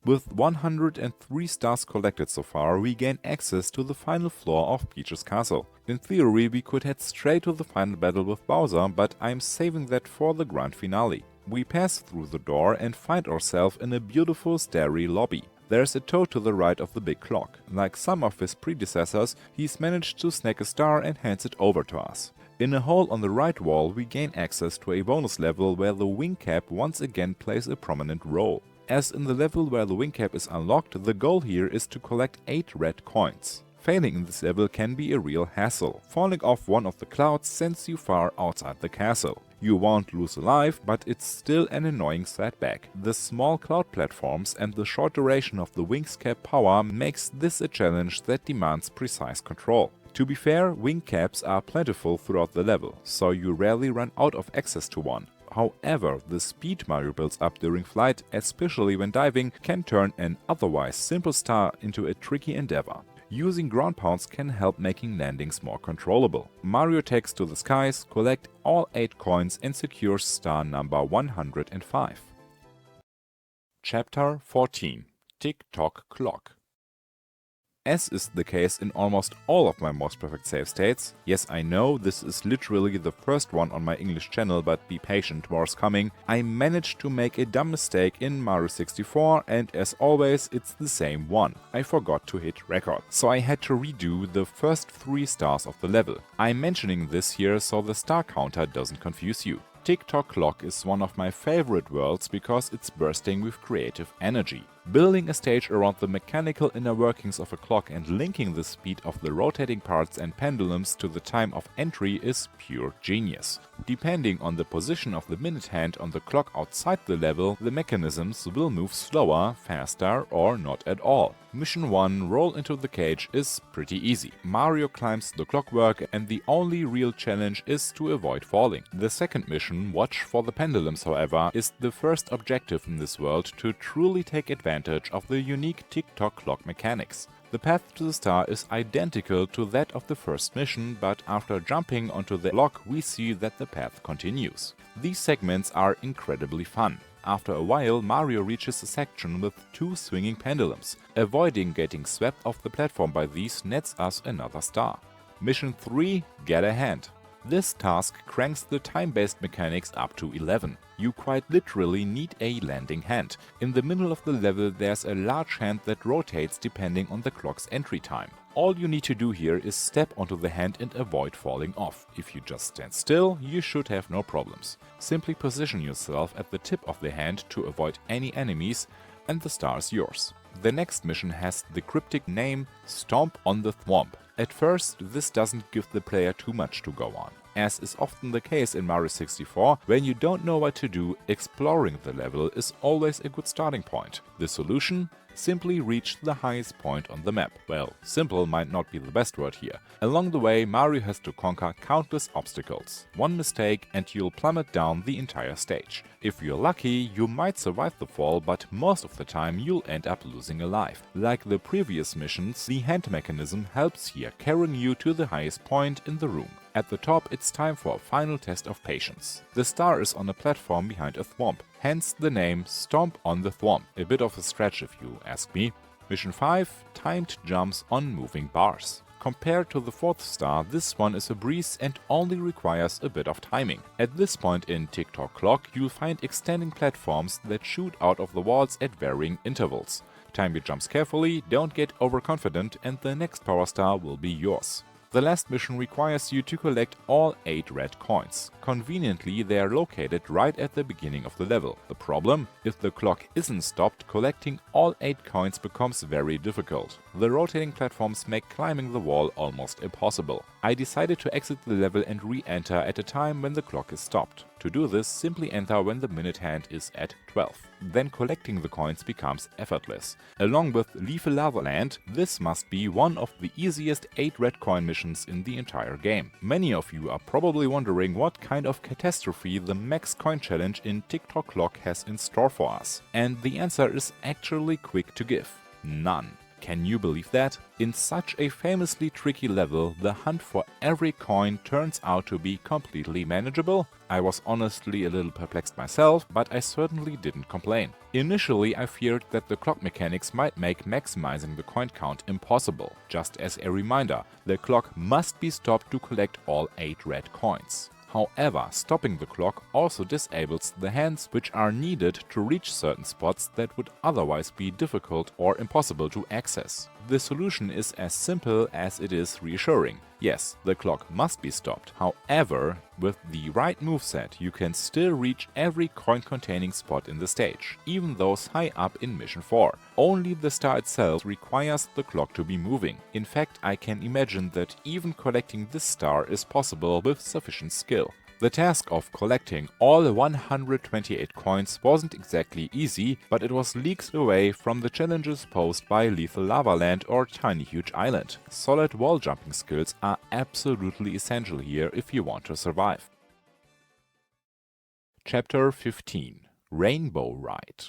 With 103 stars collected so far, we gain access to the final floor of Peach's castle. In theory, we could head straight to the final battle with Bowser, but I'm saving that for the grand finale. We pass through the door and find ourselves in a beautiful starry lobby. There's a toad to the right of the big clock. Like some of his predecessors, he's managed to snag a star and hands it over to us. In a hole on the right wall, we gain access to a bonus level where the wing cap once again plays a prominent role. As in the level where the wing cap is unlocked, the goal here is to collect 8 red coins. Failing in this level can be a real hassle. Falling off one of the clouds sends you far outside the castle. You won't lose a life, but it's still an annoying setback. The small cloud platforms and the short duration of the wing's cap power makes this a challenge that demands precise control. To be fair, wing caps are plentiful throughout the level, so you rarely run out of access to one. However, the speed Mario builds up during flight, especially when diving, can turn an otherwise simple star into a tricky endeavor. Using ground pounds can help making landings more controllable. Mario takes to the skies, collect all 8 coins and secures star number 105. Chapter 14. Tick-Tock Clock. As is the case in almost all of my most perfect save states, yes, I know this is literally the first one on my English channel, but be patient, more's coming, I managed to make a dumb mistake in Mario 64 and as always it's the same one. I forgot to hit record, so I had to redo the first 3 stars of the level. I'm mentioning this here so the star counter doesn't confuse you. Tick-Tock Clock is one of my favorite worlds because it's bursting with creative energy. Building a stage around the mechanical inner workings of a clock and linking the speed of the rotating parts and pendulums to the time of entry is pure genius. Depending on the position of the minute hand on the clock outside the level, the mechanisms will move slower, faster, or not at all. Mission 1, Roll into the Cage, is pretty easy. Mario climbs the clockwork and the only real challenge is to avoid falling. The second mission, Watch for the Pendulums, however, is the first objective in this world to truly take advantage of the unique tick-tock clock mechanics. The path to the star is identical to that of the first mission, but after jumping onto the block we see that the path continues. These segments are incredibly fun. After a while, Mario reaches a section with 2 swinging pendulums. Avoiding getting swept off the platform by these nets us another star. Mission 3, Get a Hand. This task cranks the time-based mechanics up to 11. You quite literally need a landing hand. In the middle of the level there's a large hand that rotates depending on the clock's entry time. All you need to do here is step onto the hand and avoid falling off. If you just stand still, you should have no problems. Simply position yourself at the tip of the hand to avoid any enemies and the star is yours. The next mission has the cryptic name Stomp on the Whomp. At first, this doesn't give the player too much to go on. As is often the case in Mario 64, when you don't know what to do, exploring the level is always a good starting point. The solution? Simply reach the highest point on the map. Well, simple might not be the best word here. Along the way, Mario has to conquer countless obstacles. One mistake and you'll plummet down the entire stage. If you're lucky, you might survive the fall, but most of the time you'll end up losing a life. Like the previous missions, the hand mechanism helps here, carrying you to the highest point in the room. At the top, it's time for a final test of patience. The star is on a platform behind a thwomp, hence the name Stomp on the Thwomp. A bit of a stretch if you ask me. Mission 5, Timed Jumps on Moving Bars. Compared to the 4th star, this one is a breeze and only requires a bit of timing. At this point in Tick-Tock Clock, you'll find extending platforms that shoot out of the walls at varying intervals. Time your jumps carefully, don't get overconfident, and the next power star will be yours. The last mission requires you to collect all 8 red coins. Conveniently, they are located right at the beginning of the level. The problem? If the clock isn't stopped, collecting all 8 coins becomes very difficult. The rotating platforms make climbing the wall almost impossible. I decided to exit the level and re-enter at a time when the clock is stopped. To do this, simply enter when the minute hand is at 12. Then collecting the coins becomes effortless. Along with Leave a Lava Land, this must be one of the easiest 8 red coin missions in the entire game. Many of you are probably wondering what kind of catastrophe the Max Coin Challenge in Tick-Tock Clock has in store for us. And the answer is actually quick to give. None. Can you believe that? In such a famously tricky level, the hunt for every coin turns out to be completely manageable. I was honestly a little perplexed myself, but I certainly didn't complain. Initially, I feared that the clock mechanics might make maximizing the coin count impossible. Just as a reminder, the clock must be stopped to collect all 8 red coins. However, stopping the clock also disables the hands which are needed to reach certain spots that would otherwise be difficult or impossible to access. The solution is as simple as it is reassuring. Yes, the clock must be stopped. However, with the right moveset, you can still reach every coin-containing spot in the stage, even those high up in Mission 4. Only the star itself requires the clock to be moving. In fact, I can imagine that even collecting this star is possible with sufficient skill. The task of collecting all 128 coins wasn't exactly easy, but it was leagues away from the challenges posed by Lethal Lava Land or Tiny Huge Island. Solid wall jumping skills are absolutely essential here if you want to survive. Chapter 15 Rainbow Ride.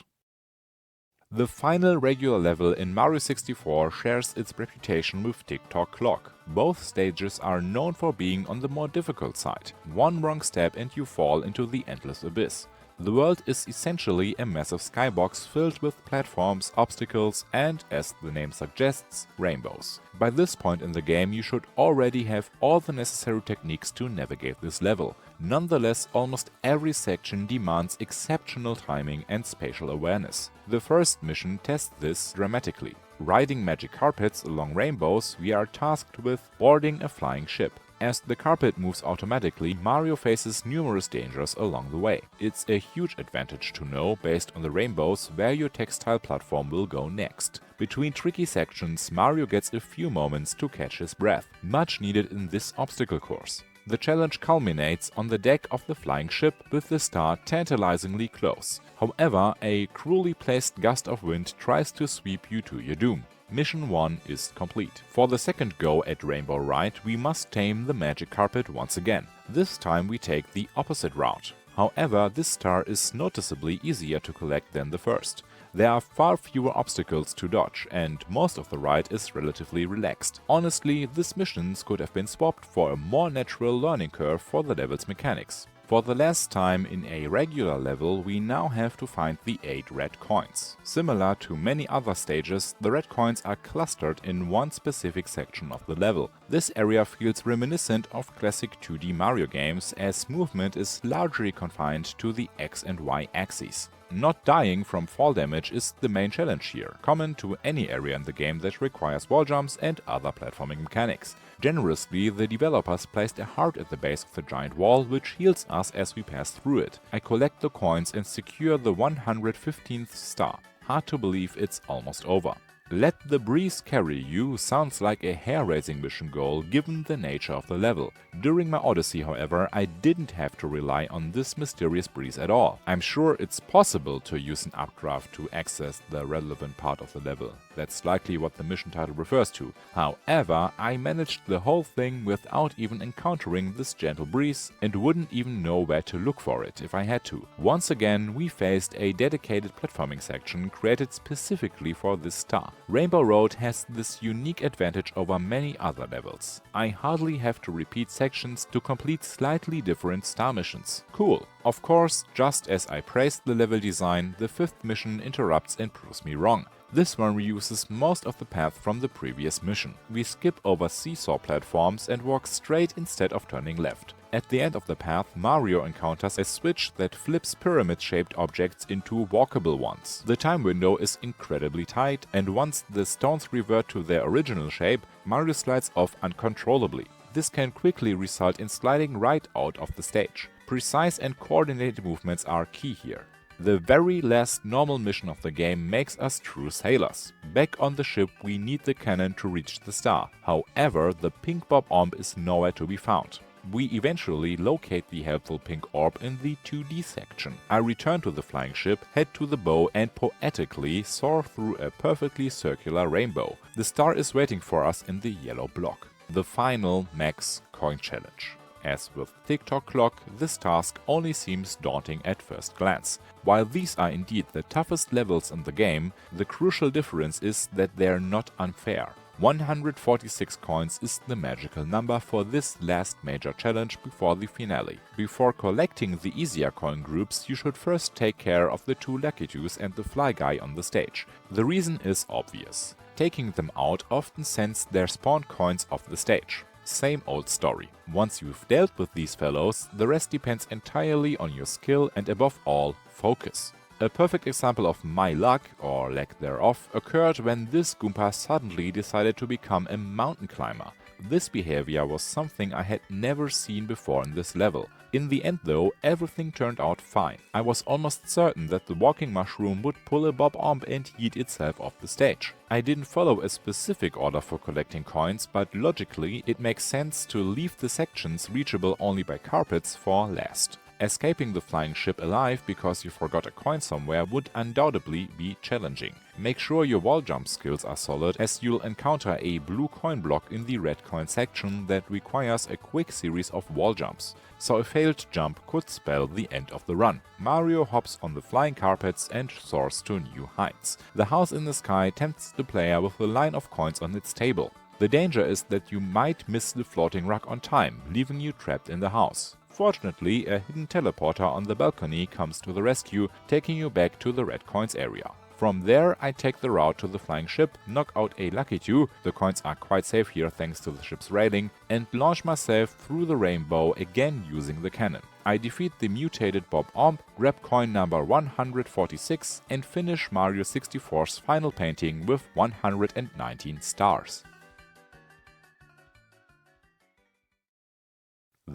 The final regular level in Mario 64 shares its reputation with Tick-Tock Clock. Both stages are known for being on the more difficult side. One wrong step and you fall into the endless abyss. The world is essentially a massive skybox filled with platforms, obstacles and, as the name suggests, rainbows. By this point in the game you should already have all the necessary techniques to navigate this level. Nonetheless, almost every section demands exceptional timing and spatial awareness. The first mission tests this dramatically. Riding magic carpets along rainbows, we are tasked with boarding a flying ship. As the carpet moves automatically, Mario faces numerous dangers along the way. It's a huge advantage to know, based on the rainbows, where your textile platform will go next. Between tricky sections, Mario gets a few moments to catch his breath, much needed in this obstacle course. The challenge culminates on the deck of the flying ship, with the star tantalizingly close. However, a cruelly placed gust of wind tries to sweep you to your doom. Mission 1 is complete. For the second go at Rainbow Ride, we must tame the magic carpet once again. This time we take the opposite route. However, this star is noticeably easier to collect than the first. There are far fewer obstacles to dodge, and most of the ride is relatively relaxed. Honestly, these missions could have been swapped for a more natural learning curve for the level's mechanics. For the last time in a regular level, we now have to find the 8 red coins. Similar to many other stages, the red coins are clustered in one specific section of the level. This area feels reminiscent of classic 2D Mario games, as movement is largely confined to the X and Y axes. Not dying from fall damage is the main challenge here, common to any area in the game that requires wall jumps and other platforming mechanics. Generously, the developers placed a heart at the base of the giant wall, which heals us as we pass through it. I collect the coins and secure the 115th star. Hard to believe it's almost over. Let the breeze carry you sounds like a hair-raising mission goal given the nature of the level. During my odyssey, however, I didn't have to rely on this mysterious breeze at all. I'm sure it's possible to use an updraft to access the relevant part of the level. That's likely what the mission title refers to. However, I managed the whole thing without even encountering this gentle breeze and wouldn't even know where to look for it if I had to. Once again, we faced a dedicated platforming section created specifically for this star. Rainbow Road has this unique advantage over many other levels. I hardly have to repeat sections to complete slightly different star missions. Cool. Of course, just as I praised the level design, the 5th mission interrupts and proves me wrong. This one reuses most of the path from the previous mission. We skip over seesaw platforms and walk straight instead of turning left. At the end of the path, Mario encounters a switch that flips pyramid-shaped objects into walkable ones. The time window is incredibly tight, and once the stones revert to their original shape, Mario slides off uncontrollably. This can quickly result in sliding right out of the stage. Precise and coordinated movements are key here. The very last normal mission of the game makes us true sailors. Back on the ship, we need the cannon to reach the star. However, the pink Bob-omb is nowhere to be found. We eventually locate the helpful pink orb in the 2D section. I return to the flying ship, head to the bow and poetically soar through a perfectly circular rainbow. The star is waiting for us in the yellow block. The final max coin challenge. As with Tick-Tock Clock, this task only seems daunting at first glance. While these are indeed the toughest levels in the game, the crucial difference is that they're not unfair. 146 coins is the magical number for this last major challenge before the finale. Before collecting the easier coin groups, you should first take care of the 2 Lakitus and the fly guy on the stage. The reason is obvious. Taking them out often sends their spawn coins off the stage. Same old story. Once you've dealt with these fellows, the rest depends entirely on your skill and above all, focus. A perfect example of my luck, or lack thereof, occurred when this Goomba suddenly decided to become a mountain climber. This behavior was something I had never seen before in this level. In the end though, everything turned out fine. I was almost certain that the walking mushroom would pull a Bob-omb and yeet itself off the stage. I didn't follow a specific order for collecting coins, but logically it makes sense to leave the sections reachable only by carpets for last. Escaping the flying ship alive because you forgot a coin somewhere would undoubtedly be challenging. Make sure your wall jump skills are solid, as you'll encounter a blue coin block in the red coin section that requires a quick series of wall jumps. So a failed jump could spell the end of the run. Mario hops on the flying carpets and soars to new heights. The house in the sky tempts the player with a line of coins on its table. The danger is that you might miss the floating rug on time, leaving you trapped in the house. Fortunately, a hidden teleporter on the balcony comes to the rescue, taking you back to the red coins area. From there, I take the route to the flying ship, knock out a Lakitu, the coins are quite safe here thanks to the ship's railing, and launch myself through the rainbow, again using the cannon. I defeat the mutated Bob-omb, grab coin number 146 and finish Mario 64's final painting with 119 stars.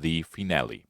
the finale.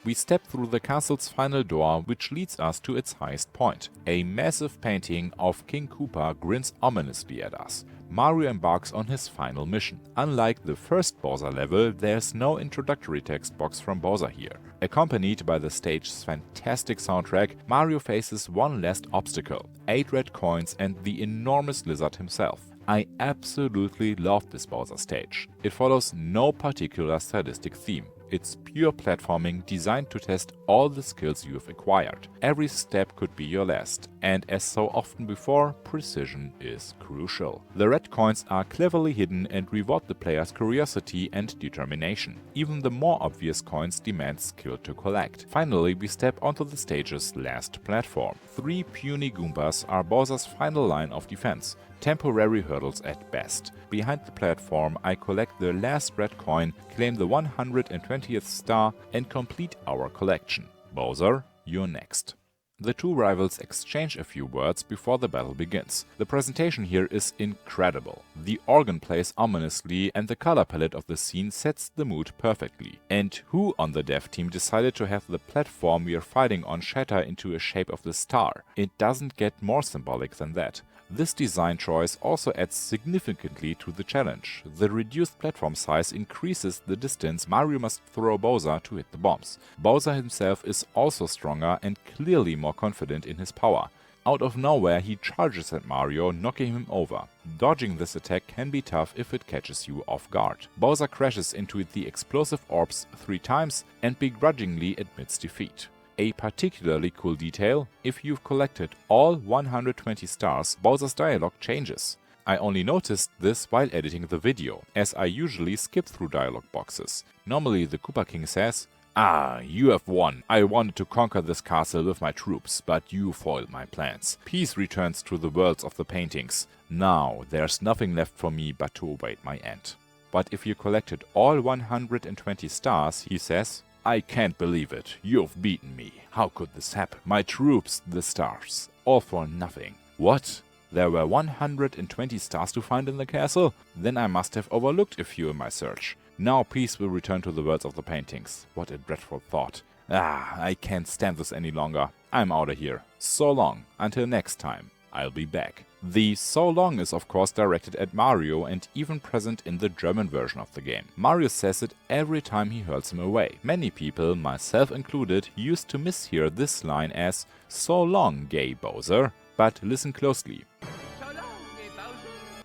We step through the castle's final door, which leads us to its highest point. A massive painting of King Koopa grins ominously at us. Mario embarks on his final mission. Unlike the first Bowser level, there's no introductory text box from Bowser here. Accompanied by the stage's fantastic soundtrack, Mario faces one last obstacle: 8 red coins and the enormous lizard himself. I absolutely love this Bowser stage. It follows no particular stylistic theme. It's pure platforming designed to test all the skills you've acquired. Every step could be your last, and as so often before, precision is crucial. The red coins are cleverly hidden and reward the player's curiosity and determination. Even the more obvious coins demand skill to collect. Finally, we step onto the stage's last platform. 3 puny Goombas are Bowser's final line of defense. Temporary hurdles at best. Behind the platform, I collect the last red coin, claim the 120th star, and complete our collection. Bowser, you're next. The two rivals exchange a few words before the battle begins. The presentation here is incredible. The organ plays ominously and the color palette of the scene sets the mood perfectly. And who on the dev team decided to have the platform we are fighting on shatter into a shape of the star? It doesn't get more symbolic than that. This design choice also adds significantly to the challenge. The reduced platform size increases the distance Mario must throw Bowser to hit the bombs. Bowser himself is also stronger and clearly more confident in his power. Out of nowhere he charges at Mario, knocking him over. Dodging this attack can be tough if it catches you off guard. Bowser crashes into the explosive orbs 3 times and begrudgingly admits defeat. A particularly cool detail: if you've collected all 120 stars, Bowser's dialogue changes. I only noticed this while editing the video, as I usually skip through dialogue boxes. Normally the Koopa King says, "Ah, you have won. I wanted to conquer this castle with my troops, but you foiled my plans. Peace returns to the worlds of the paintings. Now there's nothing left for me but to await my end." But if you collected all 120 stars, he says, "I can't believe it. You've beaten me. How could this happen? My troops, the stars, all for nothing." What? There were 120 stars to find in the castle? Then I must have overlooked a few in my search. Now peace will return to the worlds of the paintings. What a dreadful thought. I can't stand this any longer. I'm out of here. So long. Until next time. I'll be back. The "so long" is of course directed at Mario and even present in the German version of the game. Mario says it every time he hurls him away. Many people, myself included, used to mishear this line as "so long, gay Bowser." But listen closely.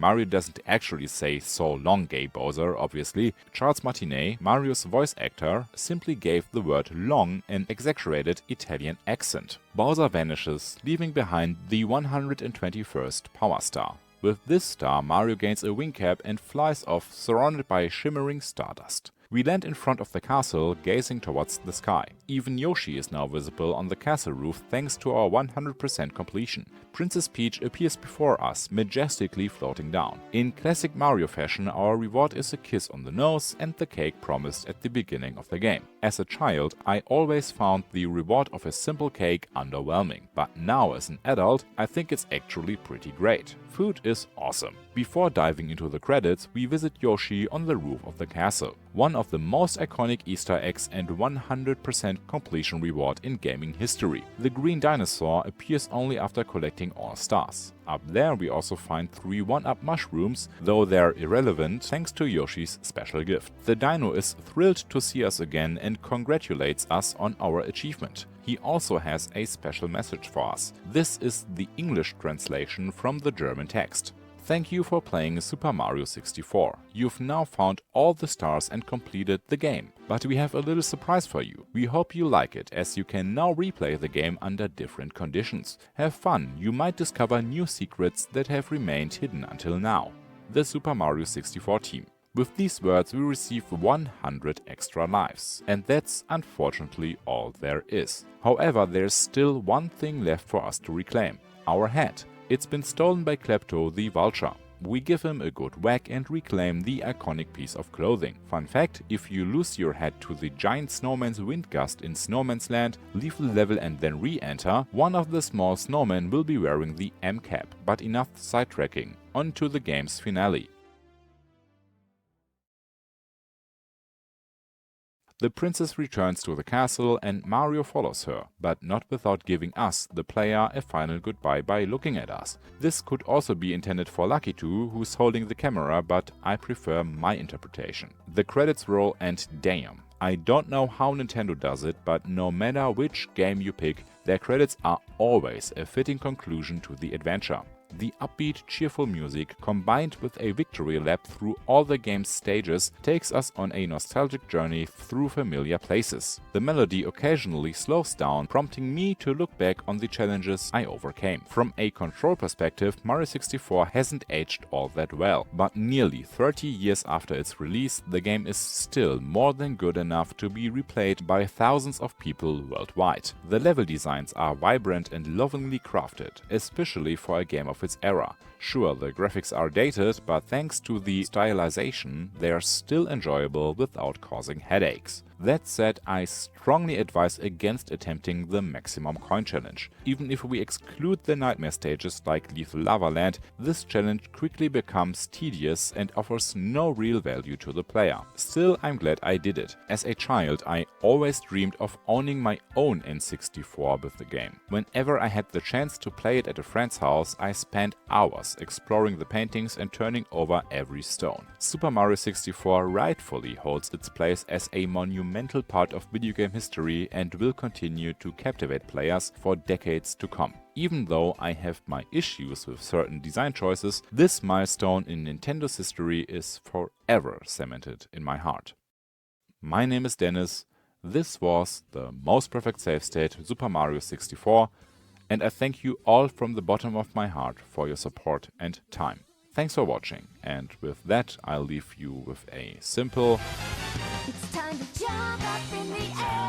Mario doesn't actually say "so long, gay Bowser," obviously. Charles Martinet, Mario's voice actor, simply gave the word "long" an exaggerated Italian accent. Bowser vanishes, leaving behind the 121st Power Star. With this star, Mario gains a wing cap and flies off, surrounded by shimmering stardust. We land in front of the castle, gazing towards the sky. Even Yoshi is now visible on the castle roof thanks to our 100% completion. Princess Peach appears before us, majestically floating down. In classic Mario fashion, our reward is a kiss on the nose and the cake promised at the beginning of the game. As a child, I always found the reward of a simple cake underwhelming, but now as an adult, I think it's actually pretty great. Food is awesome. Before diving into the credits, we visit Yoshi on the roof of the castle. One of the most iconic Easter eggs and 100% completion reward in gaming history. The green dinosaur appears only after collecting all stars. Up there we also find 3 1-up mushrooms, though they're irrelevant thanks to Yoshi's special gift. The dino is thrilled to see us again and congratulates us on our achievement. He also has a special message for us. This is the English translation from the German text. Thank you for playing Super Mario 64. You've now found all the stars and completed the game. But we have a little surprise for you. We hope you like it, as you can now replay the game under different conditions. Have fun, you might discover new secrets that have remained hidden until now. The Super Mario 64 team. With these words we receive 100 extra lives. And that's unfortunately all there is. However, there's still one thing left for us to reclaim. Our hat. It's been stolen by Klepto the Vulture. We give him a good whack and reclaim the iconic piece of clothing. Fun fact, if you lose your hat to the giant snowman's wind gust in Snowman's Land, leave the level and then re-enter, one of the small snowmen will be wearing the M cap. But enough sidetracking, on to the game's finale. The princess returns to the castle and Mario follows her, but not without giving us, the player, a final goodbye by looking at us. This could also be intended for Lucky 2, who's holding the camera, but I prefer my interpretation. The credits roll and damn. I don't know how Nintendo does it, but no matter which game you pick, their credits are always a fitting conclusion to the adventure. The upbeat, cheerful music, combined with a victory lap through all the game's stages, takes us on a nostalgic journey through familiar places. The melody occasionally slows down, prompting me to look back on the challenges I overcame. From a control perspective, Mario 64 hasn't aged all that well, but nearly 30 years after its release, the game is still more than good enough to be replayed by thousands of people worldwide. The level designs are vibrant and lovingly crafted, especially for a game of its era. Sure, the graphics are dated, but thanks to the stylization, they are still enjoyable without causing headaches. That said, I strongly advise against attempting the maximum coin challenge. Even if we exclude the nightmare stages like Lethal Lava Land, this challenge quickly becomes tedious and offers no real value to the player. Still, I'm glad I did it. As a child, I always dreamed of owning my own N64 with the game. Whenever I had the chance to play it at a friend's house, I spent hours exploring the paintings and turning over every stone. Super Mario 64 rightfully holds its place as a monumental part of video game history and will continue to captivate players for decades to come. Even though I have my issues with certain design choices, this milestone in Nintendo's history is forever cemented in my heart. My name is Dennis, this was the most perfect save state, Super Mario 64, and I thank you all from the bottom of my heart for your support and time. Thanks for watching, and with that I'll leave you with a simple It's time to jump up in the air.